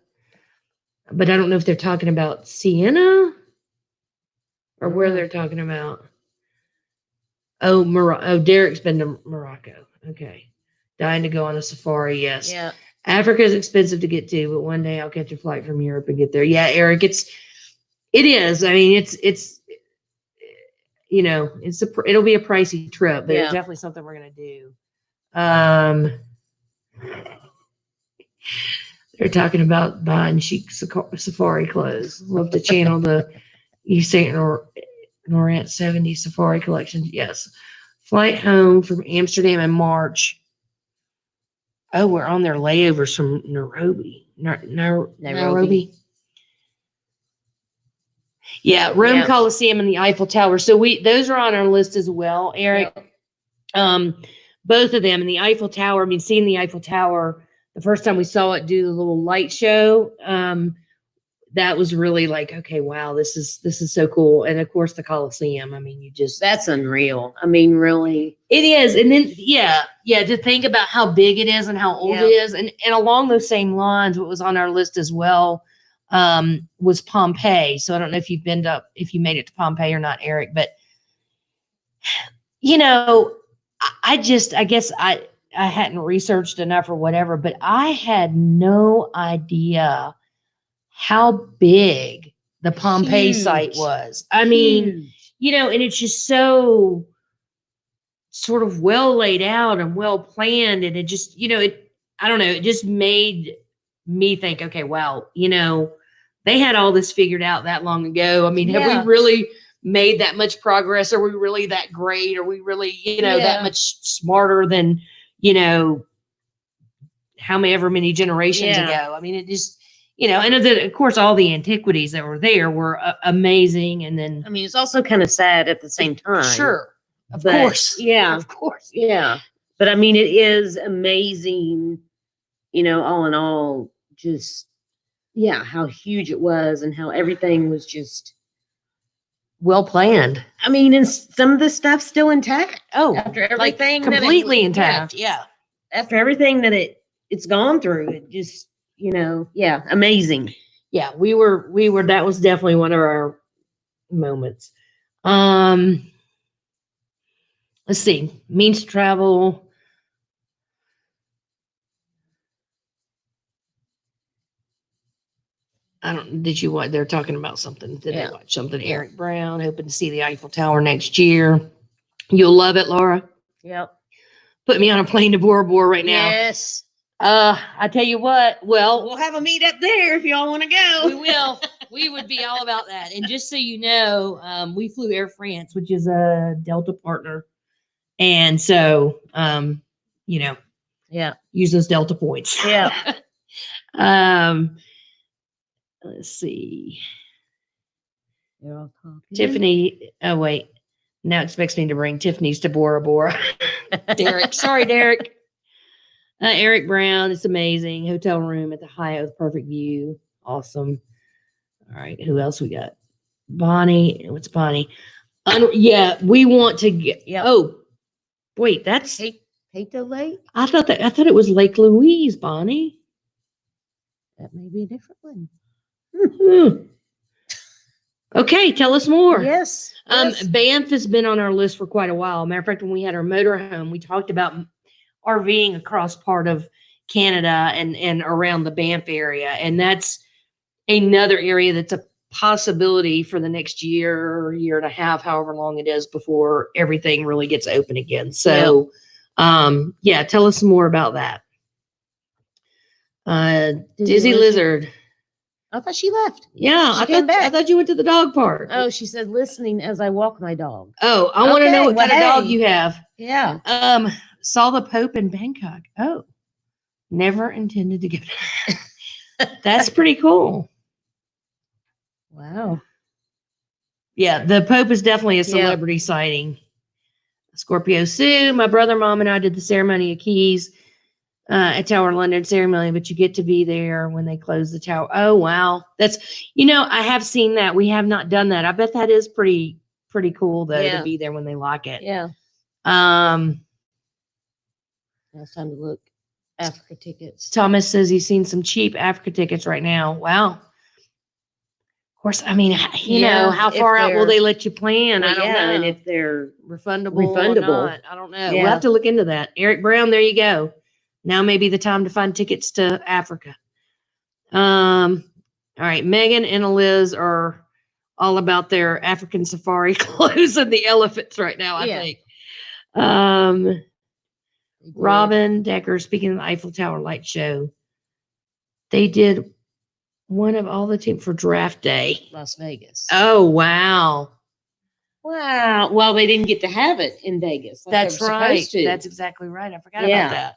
but I don't know if they're talking about Sienna or where they're talking about. Oh, Derek's been to Morocco. Okay. Dying to go on a safari, yes. Yeah. Africa is expensive to get to, but one day I'll catch a flight from Europe and get there. Yeah, Eric, it is. I mean, it's it'll be a pricey trip, but it's definitely something we're gonna do. They're talking about buying chic safari clothes. Love to channel the East St. Laurent 70s safari collection. Yes. Flight home from Amsterdam in March. Oh, we're on their layovers from Nairobi. Nairobi. Yeah, Rome Coliseum and the Eiffel Tower. So those are on our list as well, Eric. Yep. Both of them. And the Eiffel Tower, I mean, seeing the Eiffel Tower, the first time we saw it do the little light show, that was really like, okay, wow, this is so cool. And of course the Coliseum. I mean, that's unreal. I mean, really. It is. And then to think about how big it is and how old it is. And along those same lines, what was on our list as well was Pompeii. So I don't know if if you made it to Pompeii or not, Eric, but I guess I hadn't researched enough or whatever, but I had no idea how big the Pompeii site was. I mean, and it's just so sort of well laid out and well planned. And it just, I don't know, it just made me think, okay, wow, they had all this figured out that long ago. I mean, have we really made that much progress? Are we really that great? Are we really, that much smarter than, however many generations ago? I mean, it just, and of course, all the antiquities that were there were amazing. And then, I mean, it's also kind of sad at the same time. Sure. Of course. Yeah. Of course. Yeah. But I mean, it is amazing, all in all, just, how huge it was and how everything was just well planned. I mean, and some of the stuff's still intact. Oh, after everything, like completely intact. Yeah. After everything that it's gone through, it just, amazing. Yeah, we were, that was definitely one of our moments. Let's see, means to travel. Did you watch? They're talking about something. Did they watch something? Eric Brown, hoping to see the Eiffel Tower next year. You'll love it, Laura. Yep. Put me on a plane to Bora Bora right now. Yes. I tell you what, we'll have a meet up there if y'all want to go. We will. We would be all about that. And just so you know, we flew Air France, which is a Delta partner. And so, use those Delta points. Yeah. Let's see. Tiffany. Oh, wait. Now expects me to bring Tiffany's to Bora Bora. Derek. Sorry, Derek. Eric Brown. It's amazing. Hotel room at the Hyatt with perfect view. Awesome. All right. Who else we got? Bonnie. What's Bonnie? We want to get. Yeah. Oh, wait. That's Hato Lake. I thought it was Lake Louise, Bonnie. That may be a different one. Mm-hmm. Okay, tell us more. Yes. Banff has been on our list for quite a while. Matter of fact, when we had our motorhome, we talked about RVing across part of Canada and around the Banff area. And that's another area that's a possibility for the next year and a half, however long it is before everything really gets open again. So, tell us more about that. Dizzy Lizard. I thought she left. Yeah, I thought you went to the dog park. Oh, she said listening as I walk my dog. Oh, I want to know what kind of dog you have. Yeah. Saw the Pope in Bangkok. Oh, never intended to go. That's pretty cool. Wow. Yeah, the Pope is definitely a celebrity sighting. Scorpio Sue, my brother, mom, and I did the ceremony of keys at Tower London ceremony, but you get to be there when they close the tower. Oh, wow. That's, I have seen that. We have not done that. I bet that is pretty cool though, to be there when they lock it. Yeah. Now it's time to look. Africa tickets. Thomas says he's seen some cheap Africa tickets right now. Wow. Of course, I mean, how far out will they let you plan? I don't know. And if they're refundable or not, I don't know. We'll have to look into that. Eric Brown, there you go. Now may be the time to find tickets to Africa. All right, Megan and Liz are all about their African safari clothes and the elephants right now, I think. Robin Decker, speaking of the Eiffel Tower light show, they did one of all the team for draft day. Las Vegas. Oh, wow. Wow. Well, they didn't get to have it in Vegas. Like That's they were right. supposed to. That's exactly right. I forgot Yeah. about that.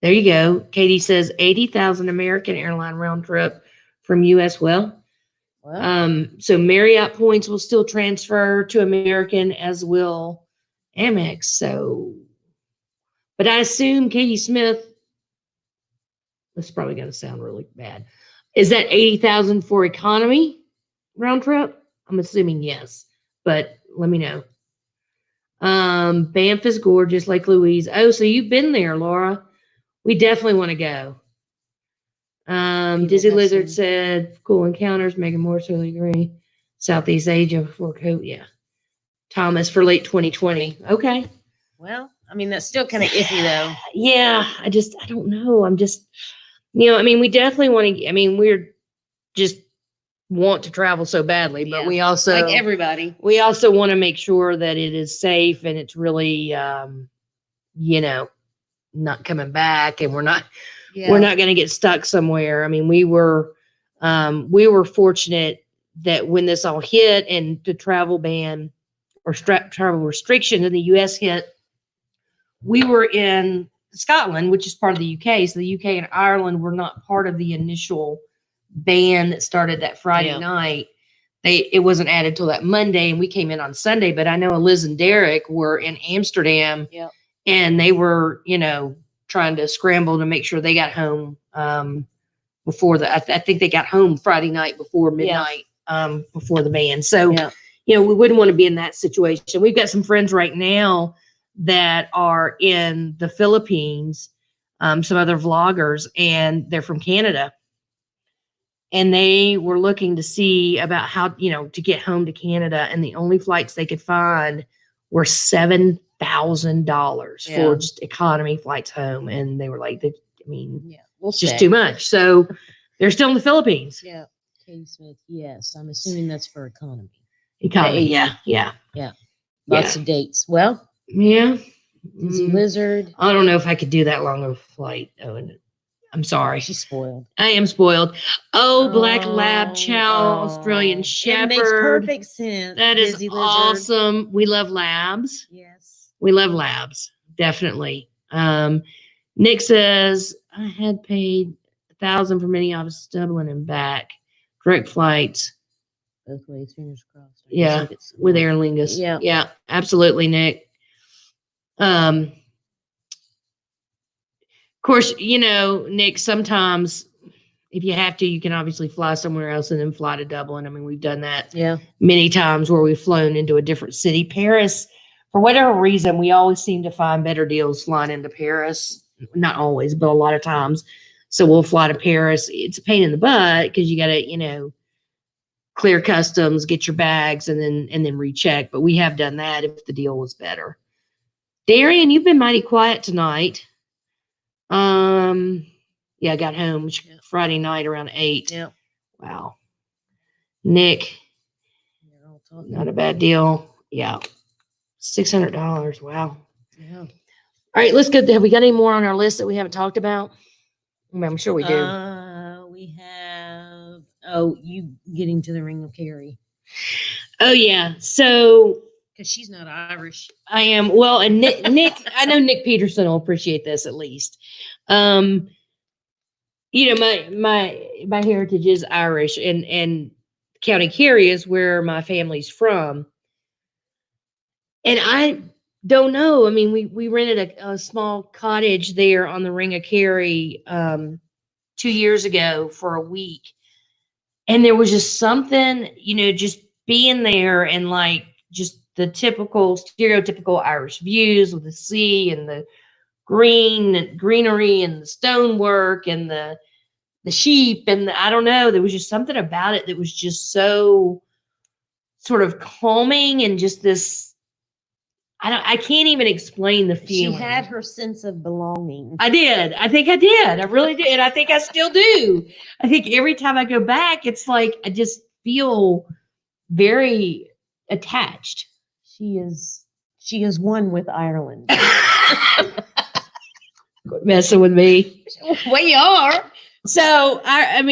There you go. Katie says 80,000 American airline round trip from US. Well, so Marriott points will still transfer to American, as will Amex. So, but I assume Katie Smith, this is probably going to sound really bad. Is that 80,000 for economy round trip? I'm assuming yes, but let me know. Banff is gorgeous, Lake Louise. Oh, so you've been there, Laura. We definitely want to go. Dizzy Lizard said, cool encounters, Megan Moore, totally agree. Southeast Asia before COVID. Yeah. Thomas for late 2020. Okay. Well, I mean, that's still kind of iffy though. Yeah. I don't know. I'm just, I mean, we definitely want to, I mean, we're just want to travel so badly, but we also, like everybody, we also want to make sure that it is safe and it's really, not coming back, and we're not going to get stuck somewhere. I mean, we were fortunate that when this all hit and the travel ban or travel restriction in the US hit, we were in Scotland, which is part of the UK. So the UK and Ireland were not part of the initial ban that started that Friday night. It wasn't added till that Monday, and we came in on Sunday. But I know Liz and Derek were in Amsterdam. And they were, trying to scramble to make sure they got home before I think they got home Friday night before midnight, before the ban. So, we wouldn't want to be in that situation. We've got some friends right now that are in the Philippines, some other vloggers, and they're from Canada. And they were looking to see about how, to get home to Canada. And the only flights they could find were $7,000 for just economy flights home. And they were like, it's just too much. So they're still in the Philippines. Yeah. Katie Smith. Yes. I'm assuming that's for economy. Economy. Yeah. Lots of dates. Well, Dizzy Lizard. I don't know if I could do that long of a flight. Oh, and I'm sorry. She's spoiled. I am spoiled. Oh, Black Lab Chow, Australian Shepherd. It makes perfect sense. That is awesome. We love labs. Yes. We love labs. Definitely. Nick says, I had paid $1,000 for Minneapolis to Dublin and back. Direct flights. Both ways, fingers crossed. Yeah. With Aer Lingus. Yeah. Absolutely, Nick. Of course, Nick, sometimes if you have to, you can obviously fly somewhere else and then fly to Dublin. I mean, we've done that many times where we've flown into a different city. Paris, for whatever reason, we always seem to find better deals flying into Paris. Not always, but a lot of times. So we'll fly to Paris. It's a pain in the butt because you got to, clear customs, get your bags, and then recheck. But we have done that if the deal was better. Darian, you've been mighty quiet tonight. I got home Friday night around 8. Yeah. Wow. Nick, not a bad deal. Yeah. $600. Wow. Yeah. All right, let's go. Have we got any more on our list that we haven't talked about? I'm sure we do. We have, you getting to the Ring of Kerry. Oh, yeah. So, because she's not Irish. I am. Well, and Nick, I know Nick Peterson will appreciate this at least. My heritage is Irish, and County Kerry is where my family's from. And I don't know. I mean, we rented a small cottage there on the Ring of Kerry 2 years ago for a week. And there was just something, just being there and like just the stereotypical Irish views with the sea and the greenery and the stonework and the sheep. And I don't know, there was just something about it that was just so sort of calming and just this, I can't even explain the She feeling. had her sense of belonging. I did. I think I did. I really did. And I think I still do. I think every time I go back, it's like I just feel very attached. She is one with Ireland. Quit messing with me. We are. So I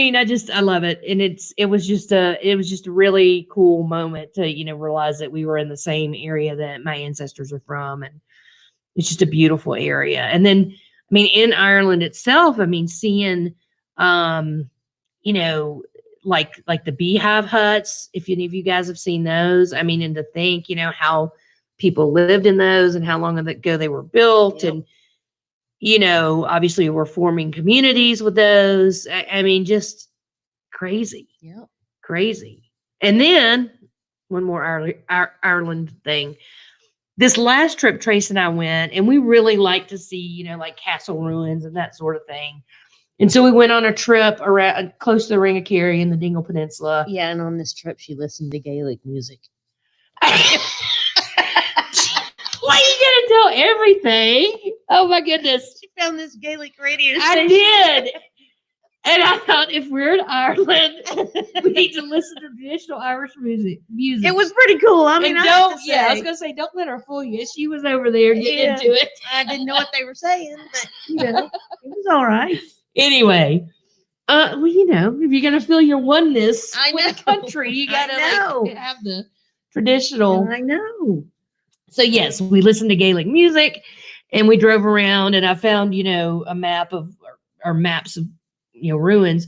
love it. And it was just a really cool moment to, realize that we were in the same area that my ancestors are from. And it's just a beautiful area. And then, in Ireland itself, seeing, like the beehive huts, if any of you guys have seen those, and to think, how people lived in those and how long ago they were built. Yep. And, obviously we're forming communities with those. Just crazy. Yep. Crazy. And then one more Ireland thing. This last trip, Trace and I went, and we really like to see, like castle ruins and that sort of thing. And so we went on a trip around close to the Ring of Kerry in the Dingle Peninsula. Yeah, and on this trip, she listened to Gaelic music. Why are you gonna tell everything? Oh my goodness! She found this Gaelic radio I station. did, and I thought if we're in Ireland, we need to listen to traditional Irish music. It was pretty cool. I I was gonna say, don't let her fool you. She was over there getting into it. I didn't know what they were saying, but it was all right. Anyway, if you're gonna feel your oneness with the know. country, you I gotta know. have the traditional. I know. So yes, we listened to Gaelic music, and we drove around, and I found a map of or maps of ruins,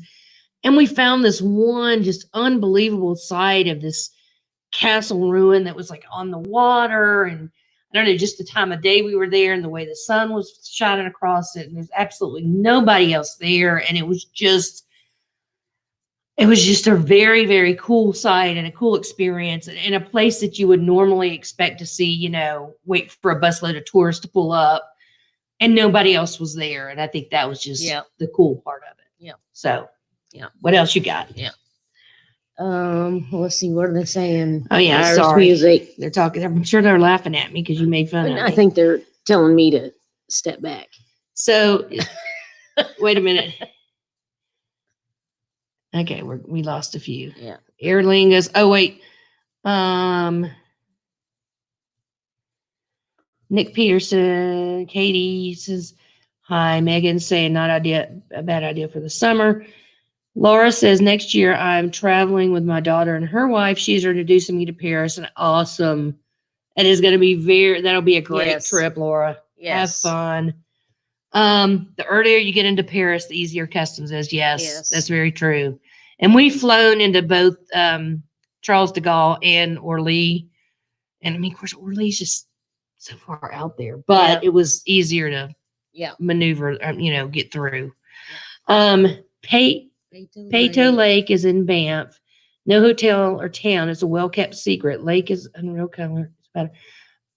and we found this one just unbelievable site of this castle ruin that was like on the water, and I don't know, just the time of day we were there and the way the sun was shining across it, and there's absolutely nobody else there, and it was just a very, very cool site and a cool experience, and a place that you would normally expect to see, wait for a busload of tourists to pull up, and nobody else was there. And I think that was just the cool part of it. Yeah. So, what else you got? Yeah. Let's see. What are they saying? Oh yeah, Irish sorry. music. They're talking. I'm sure they're laughing at me because you made fun of me. I think they're telling me to step back. So, wait a minute. Okay, we lost a few. Yeah. Air Lingus. Oh wait. Nick Peterson, Katie says, hi, Megan saying a bad idea for the summer. Laura says, next year I'm traveling with my daughter and her wife. She's introducing me to Paris, and awesome. It is going to be that'll be a great trip, Laura. Yes. Have fun. The earlier you get into Paris, the easier customs is. Yes, that's very true. And we've flown into both Charles de Gaulle and Orly. And of course, Orly's just so far out there, but it was easier to maneuver, get through. Peyto Lake is in Banff. No hotel or town. It's a well-kept secret. Lake is unreal color. It's about an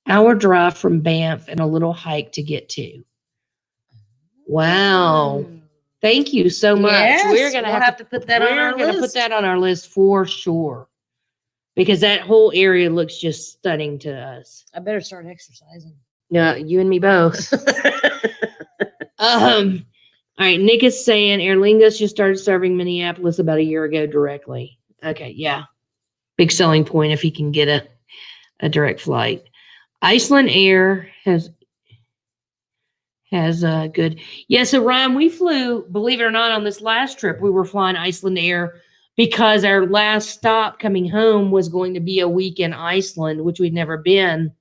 hour drive from Banff and a little hike to get to. Wow. Thank you so much. Yes, We're going to have to put that on our list. We're going to put that on our list for sure. Because that whole area looks just stunning to us. I better start exercising. Yeah, you and me both. All right, Nick is saying Aer Lingus just started serving Minneapolis about a year ago directly. Okay, yeah. Big selling point if he can get a direct flight. Iceland Air has good. Yeah, so Ryan, we flew, believe it or not, on this last trip, we were flying Iceland Air because our last stop coming home was going to be a week in Iceland, which we'd never been.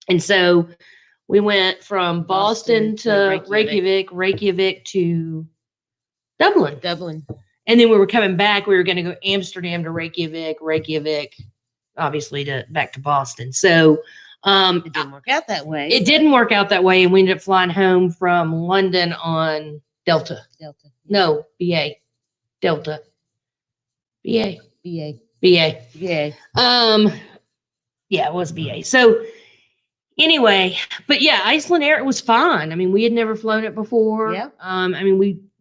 And so we went from Boston to Reykjavik to Dublin. And then we were coming back. We were going to go Amsterdam to Reykjavik, obviously back to Boston. So it didn't work out that way. It didn't work out that way. And we ended up flying home from London on Delta. No, BA. Delta. BA. Yeah, it was BA. So anyway, but yeah, Iceland Air, it was fun. We had never flown it before. Yeah.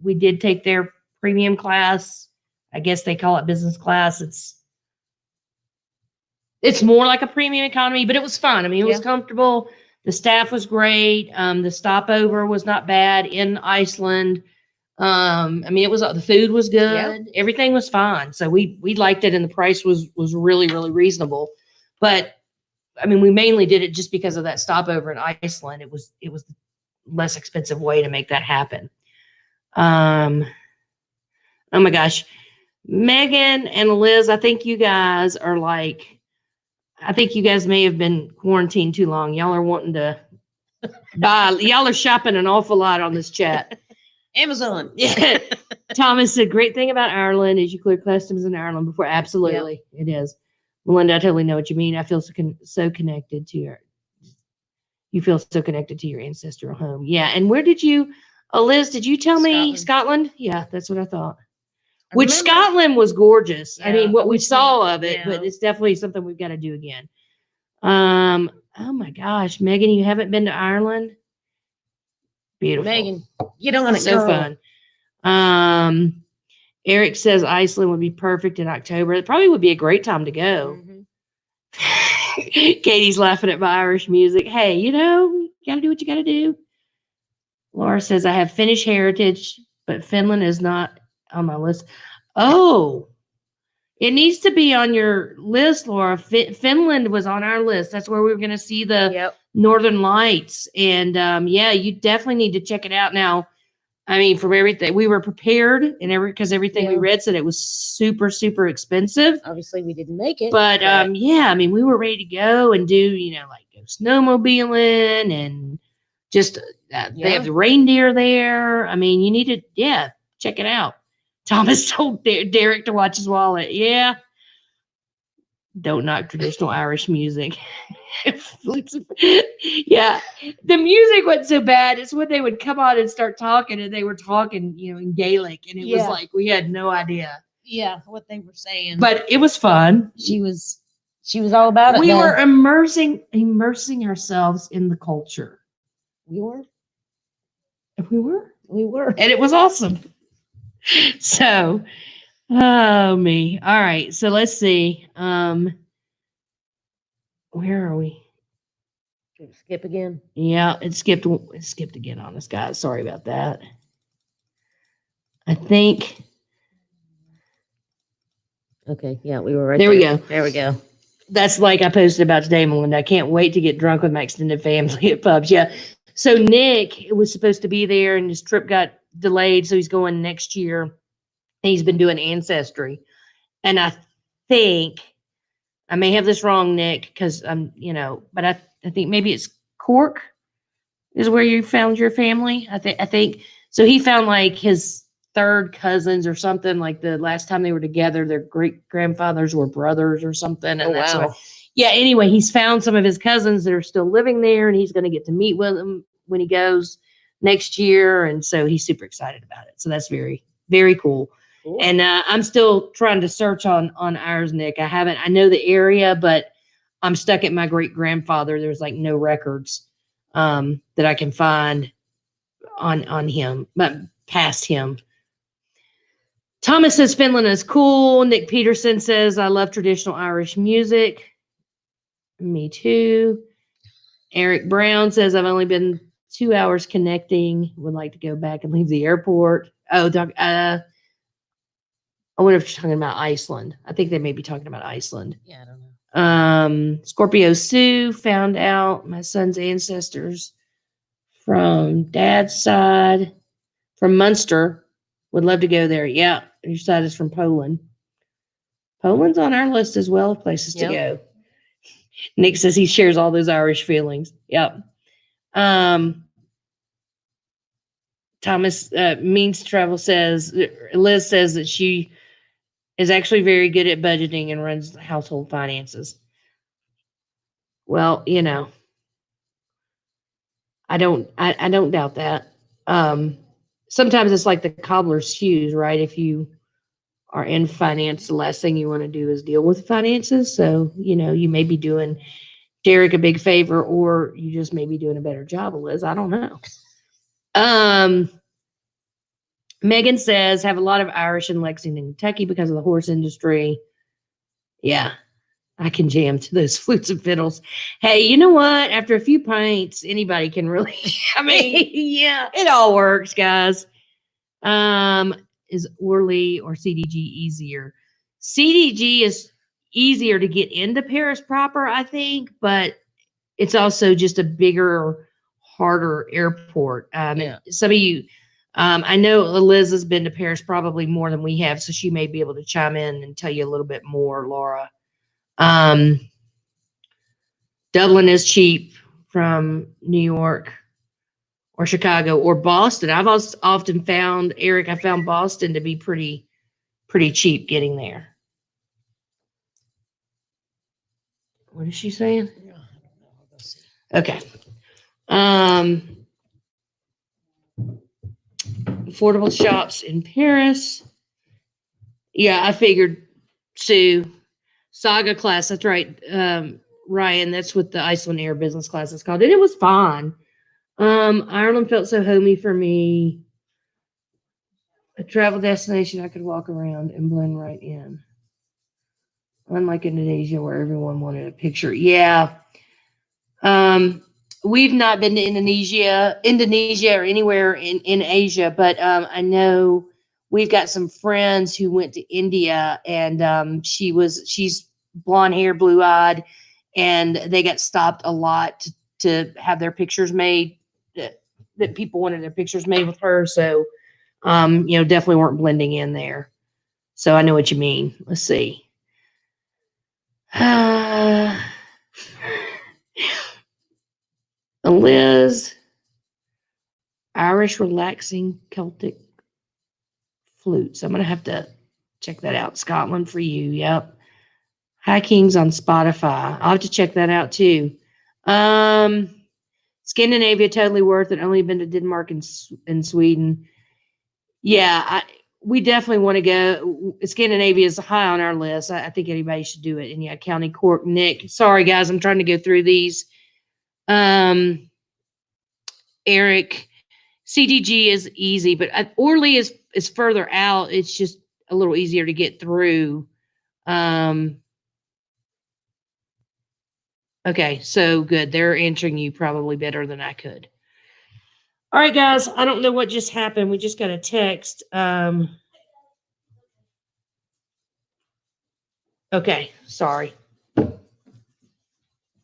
We did take their premium class. I guess they call it business class. It's more like a premium economy, but it was fun. I mean, it was Yeah. comfortable. The staff was great. The stopover was not bad in Iceland. I mean, it was the food was good. Everything was fine. So we liked it, and the price was really really reasonable. But I mean, we mainly did it just because of that stopover in Iceland. It was the less expensive way to make that happen. Oh my gosh, Megan and Liz, I think you guys are like, I think you guys may have been quarantined too long. Y'all are wanting to buy. Y'all are shopping an awful lot on this chat. Amazon. Yeah. Thomas said, great thing about Ireland is you clear customs in Ireland before. Absolutely. It is. Melinda, I totally know what you mean. I feel so connected to you feel so connected to your ancestral home. Yeah. And where did you, Liz, did you tell me Scotland? Yeah, that's what I thought. Which Scotland was gorgeous. I mean, what we saw of it, but it's definitely something we've got to do again. Oh my gosh, Megan, you haven't been to Ireland? Beautiful. Megan, get on it. So girl. fun. Eric says Iceland would be perfect in October. It probably would be a great time to go. Katie's laughing at my Irish music. Hey, you got to do what you got to do. Laura says, I have Finnish heritage, but Finland is not on my list. Oh, it needs to be on your list, Laura. Finland was on our list. That's where we were going to see the Northern Lights. And you definitely need to check it out now. I mean, from everything, we were prepared and because everything we read said it was super, super expensive. Obviously, we didn't make it. But I mean, we were ready to go and do, like go snowmobiling and just they have the reindeer there. I mean, you need to, check it out. Thomas told Derek to watch his wallet. Yeah. Don't knock traditional Irish music. Yeah. The music wasn't so bad. It's when they would come on and start talking and they were talking, in Gaelic. And it was like, we had no idea. Yeah, what they were saying. But it was fun. She was all about it. We were immersing ourselves in the culture. We were. We were. And it was awesome. So, me. All right. So let's see. Where are we? Skip again. Yeah, it skipped again on us, guys. Sorry about that. I think. Okay. Yeah, we were right there. There we go. That's like I posted about today, Melinda. I can't wait to get drunk with my extended family at pubs. Yeah. So Nick was supposed to be there and his trip got delayed. So he's going next year. He's been doing Ancestry. And I think, I may have this wrong, Nick, because but I think maybe it's Cork is where you found your family. I think so. He found like his third cousins or something. Like the last time they were together, their great grandfathers were brothers or something. And anyway, he's found some of his cousins that are still living there, and he's going to get to meet with them when he goes next year. And so he's super excited about it. So that's very, very cool. And I'm still trying to search on ours, Nick. I know the area, but I'm stuck at my great grandfather. There's like no records that I can find on him, but past him. Thomas says Finland is cool. Nick Peterson says, I love traditional Irish music. Me too. Eric Brown says, I've only been 2 hours connecting. Would like to go back and leave the airport. Oh, I wonder if you're talking about Iceland. I think they may be talking about Iceland. Yeah, I don't know. Scorpio Sue found out my son's ancestors from dad's side, from Munster. Would love to go there. Yeah, your side is from Poland. Poland's on our list as well of places to go. Nick says he shares all those Irish feelings. Yep. Thomas Means Travel says, Liz says that she is actually very good at budgeting and runs household finances. Well, I don't doubt that. Sometimes it's like the cobbler's shoes, right? If you are in finance, the last thing you want to do is deal with finances. So, you may be doing Derek a big favor, or you just may be doing a better job, Liz. I don't know. Megan says, have a lot of Irish in Lexington, Kentucky because of the horse industry. Yeah. I can jam to those flutes and fiddles. Hey, you know what? After a few pints, anybody can really, I mean, Yeah. it all works, guys. Is Orly or CDG easier? CDG is easier to get into Paris proper, I think, but it's also just a bigger, harder airport. Yeah. And some of you, I know Liz has been to Paris probably more than we have, so she may be able to chime in and tell you a little bit more, Laura. Dublin is cheap from New York or Chicago or Boston. I've also often found, Eric, I found Boston to be pretty cheap getting there. What is she saying? Okay. Affordable shops in Paris. Yeah, I figured, Sue. Saga class, that's right. Ryan, that's what the Iceland Air business class is called. And it was fun. Ireland felt so homey for me. A travel destination I could walk around and blend right in. Unlike Indonesia where everyone wanted a picture. Yeah. We've not been to Indonesia or anywhere in Asia, but I know we've got some friends who went to India, and she's blonde hair, blue eyed, and they got stopped a lot to have their pictures made. That people wanted their pictures made with her, so definitely weren't blending in there. So I know what you mean. Let's see. Liz, Irish relaxing Celtic flutes. I'm going to have to check that out. Scotland for you. Yep. High Kings on Spotify. I'll have to check that out too. Scandinavia, totally worth it. Only been to Denmark and Sweden. Yeah, we definitely want to go. Scandinavia is high on our list. I think anybody should do it. And yeah, County Cork, Nick. Sorry, guys. I'm trying to go through these. Eric, CDG is easy, but Orly is further out. It's just a little easier to get through. Okay, so good. They're answering you probably better than I could. All right, guys. I don't know what just happened. We just got a text. Okay, sorry.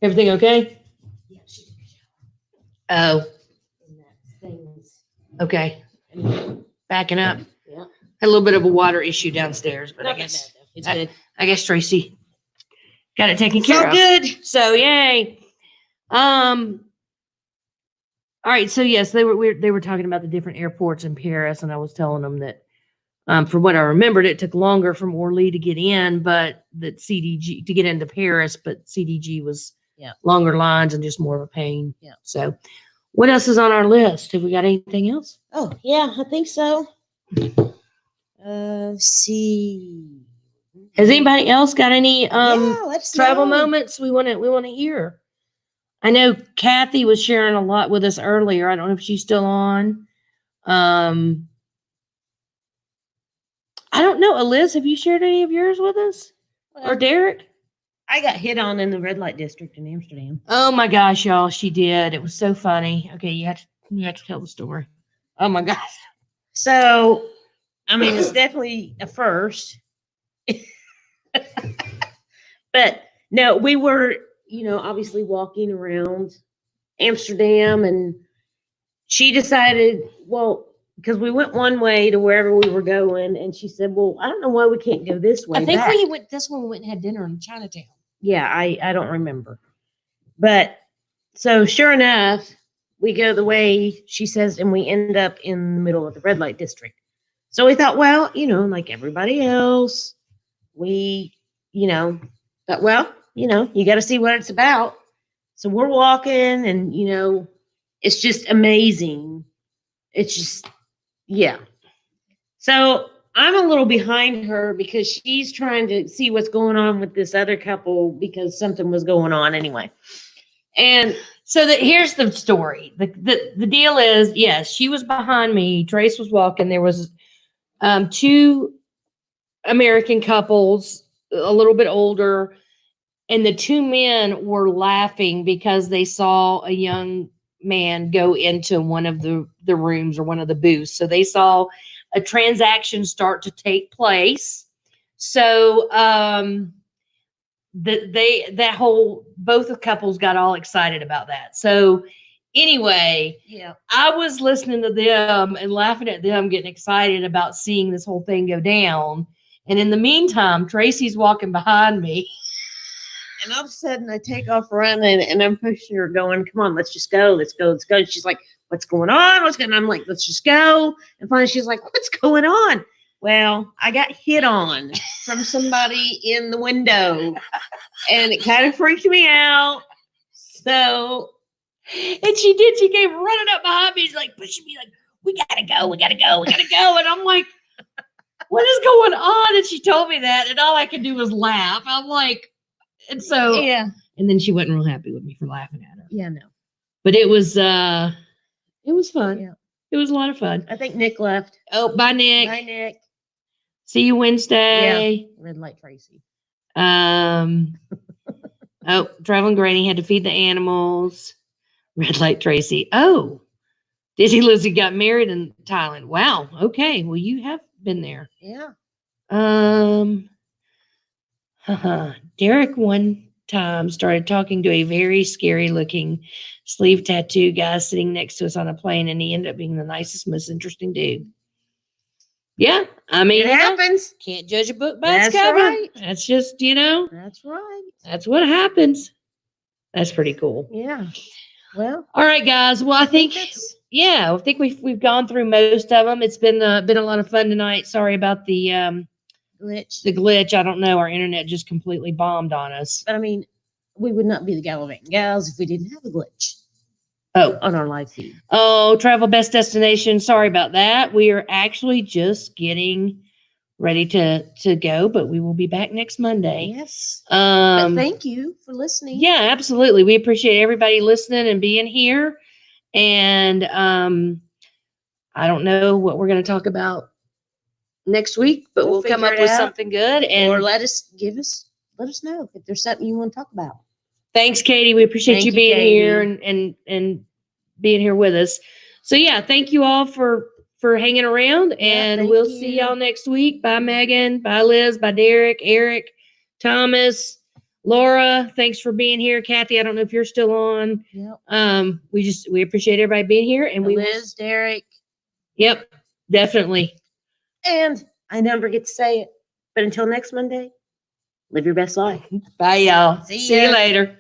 Everything okay? Yeah, she took a shower. Oh, And that thing's okay. Backing up. Yeah. Had a little bit of a water issue downstairs, but Not I guess that bad, though. It's good. I guess Tracey got it taken It's care all of. good. So yay. All right. So yes, they were talking about the different airports in Paris, and I was telling them that from what I remembered, it took longer from Orly to get in, but that CDG to get into Paris, but CDG was longer lines and just more of a pain. Yeah. So what else is on our list? Have we got anything else? Oh, yeah, I think so. Let's see. Has anybody else got any let's travel know. moments we want to hear? I know Kathy was sharing a lot with us earlier. I don't know if she's still on. I don't know. Liz, have you shared any of yours with us? Or Derek? I got hit on in the red light district in Amsterdam. Oh my gosh, y'all, she did. It was so funny. Okay, you have to tell the story. Oh my gosh. So, I mean, it's definitely a first. But no, we were, obviously walking around Amsterdam, and she decided, well, because we went one way to wherever we were going, and she said, well, I don't know why we can't go this way. I think back. we went this one. We went and had dinner in Chinatown. Yeah, I don't remember. But so sure enough, we go the way she says, and we end up in the middle of the red light district. So we thought, well, like everybody else, we, thought, well, you got to see what it's about. So we're walking, and, it's just amazing. It's just, yeah. So I'm a little behind her because she's trying to see what's going on with this other couple because something was going on anyway. And so here's the story. The deal is, yes, she was behind me. Trace was walking. There was two American couples, a little bit older, and the two men were laughing because they saw a young man go into one of the rooms or one of the booths. So they saw a transaction start to take place. So both the couples got all excited about that. So anyway, Yeah. I was listening to them and laughing at them, getting excited about seeing this whole thing go down. And in the meantime, Tracy's walking behind me. And all of a sudden, I take off running, and I'm pushing her, going, "Come on, let's just go, let's go, let's go." And she's like, "What's going on? What's going on?" I'm like, "Let's just go." And finally, she's like, "What's going on?" Well, I got hit on from somebody in the window, and it kind of freaked me out. So, And she did. She came running up behind me. She's like pushing me, like, "We gotta go, we gotta go, we gotta go." And I'm like, "What is going on?" And she told me that, and all I could do was laugh. I'm like, and so yeah, and then she wasn't real happy with me for laughing at her. yeah, no, But it was fun. yeah. It was a lot of fun. I think Nick left. Oh, bye, Nick. Bye, Nick. See you Wednesday. Red light Tracy. Traveling Granny had to feed the animals. Red light Tracy. Oh, Dizzy Lizzie got married in Thailand. Wow. Okay. Well, you have been there. Yeah. Derek one time started talking to a very scary looking sleeve tattoo guy sitting next to us on a plane, and he ended up being the nicest, most interesting dude. Yeah, I mean, It happens. Can't judge a book by its That's cover. right. That's just, That's right. that's what happens. That's pretty cool. Yeah. Well, all right, guys. Well, I think we've gone through most of them. It's been a lot of fun tonight. Sorry about the glitch. The glitch. I don't know. Our internet just completely bombed on us. But I mean, we would not be the Gallivanting Gals if we didn't have a glitch. Oh, on our live feed. Oh, travel best destination. Sorry about that. We are actually just getting ready to go, but we will be back next Monday. Yes. But thank you for listening. Yeah, absolutely. We appreciate everybody listening and being here. And I don't know what we're going to talk about next week, but we'll come up with something good. And or let us know if there's something you want to talk about. Thanks, Katie. We appreciate you being here and being here with us. So yeah, thank you all for hanging around, and we'll see y'all next week. Bye, Megan. Bye, Liz. Bye, Derek, Eric, Thomas, Laura. Thanks for being here. Kathy, I don't know if you're still on. Yep. We appreciate everybody being here, and Liz, Derek. Yep, definitely. And I never get to say it, but until next Monday, live your best life. Bye, y'all. See you later.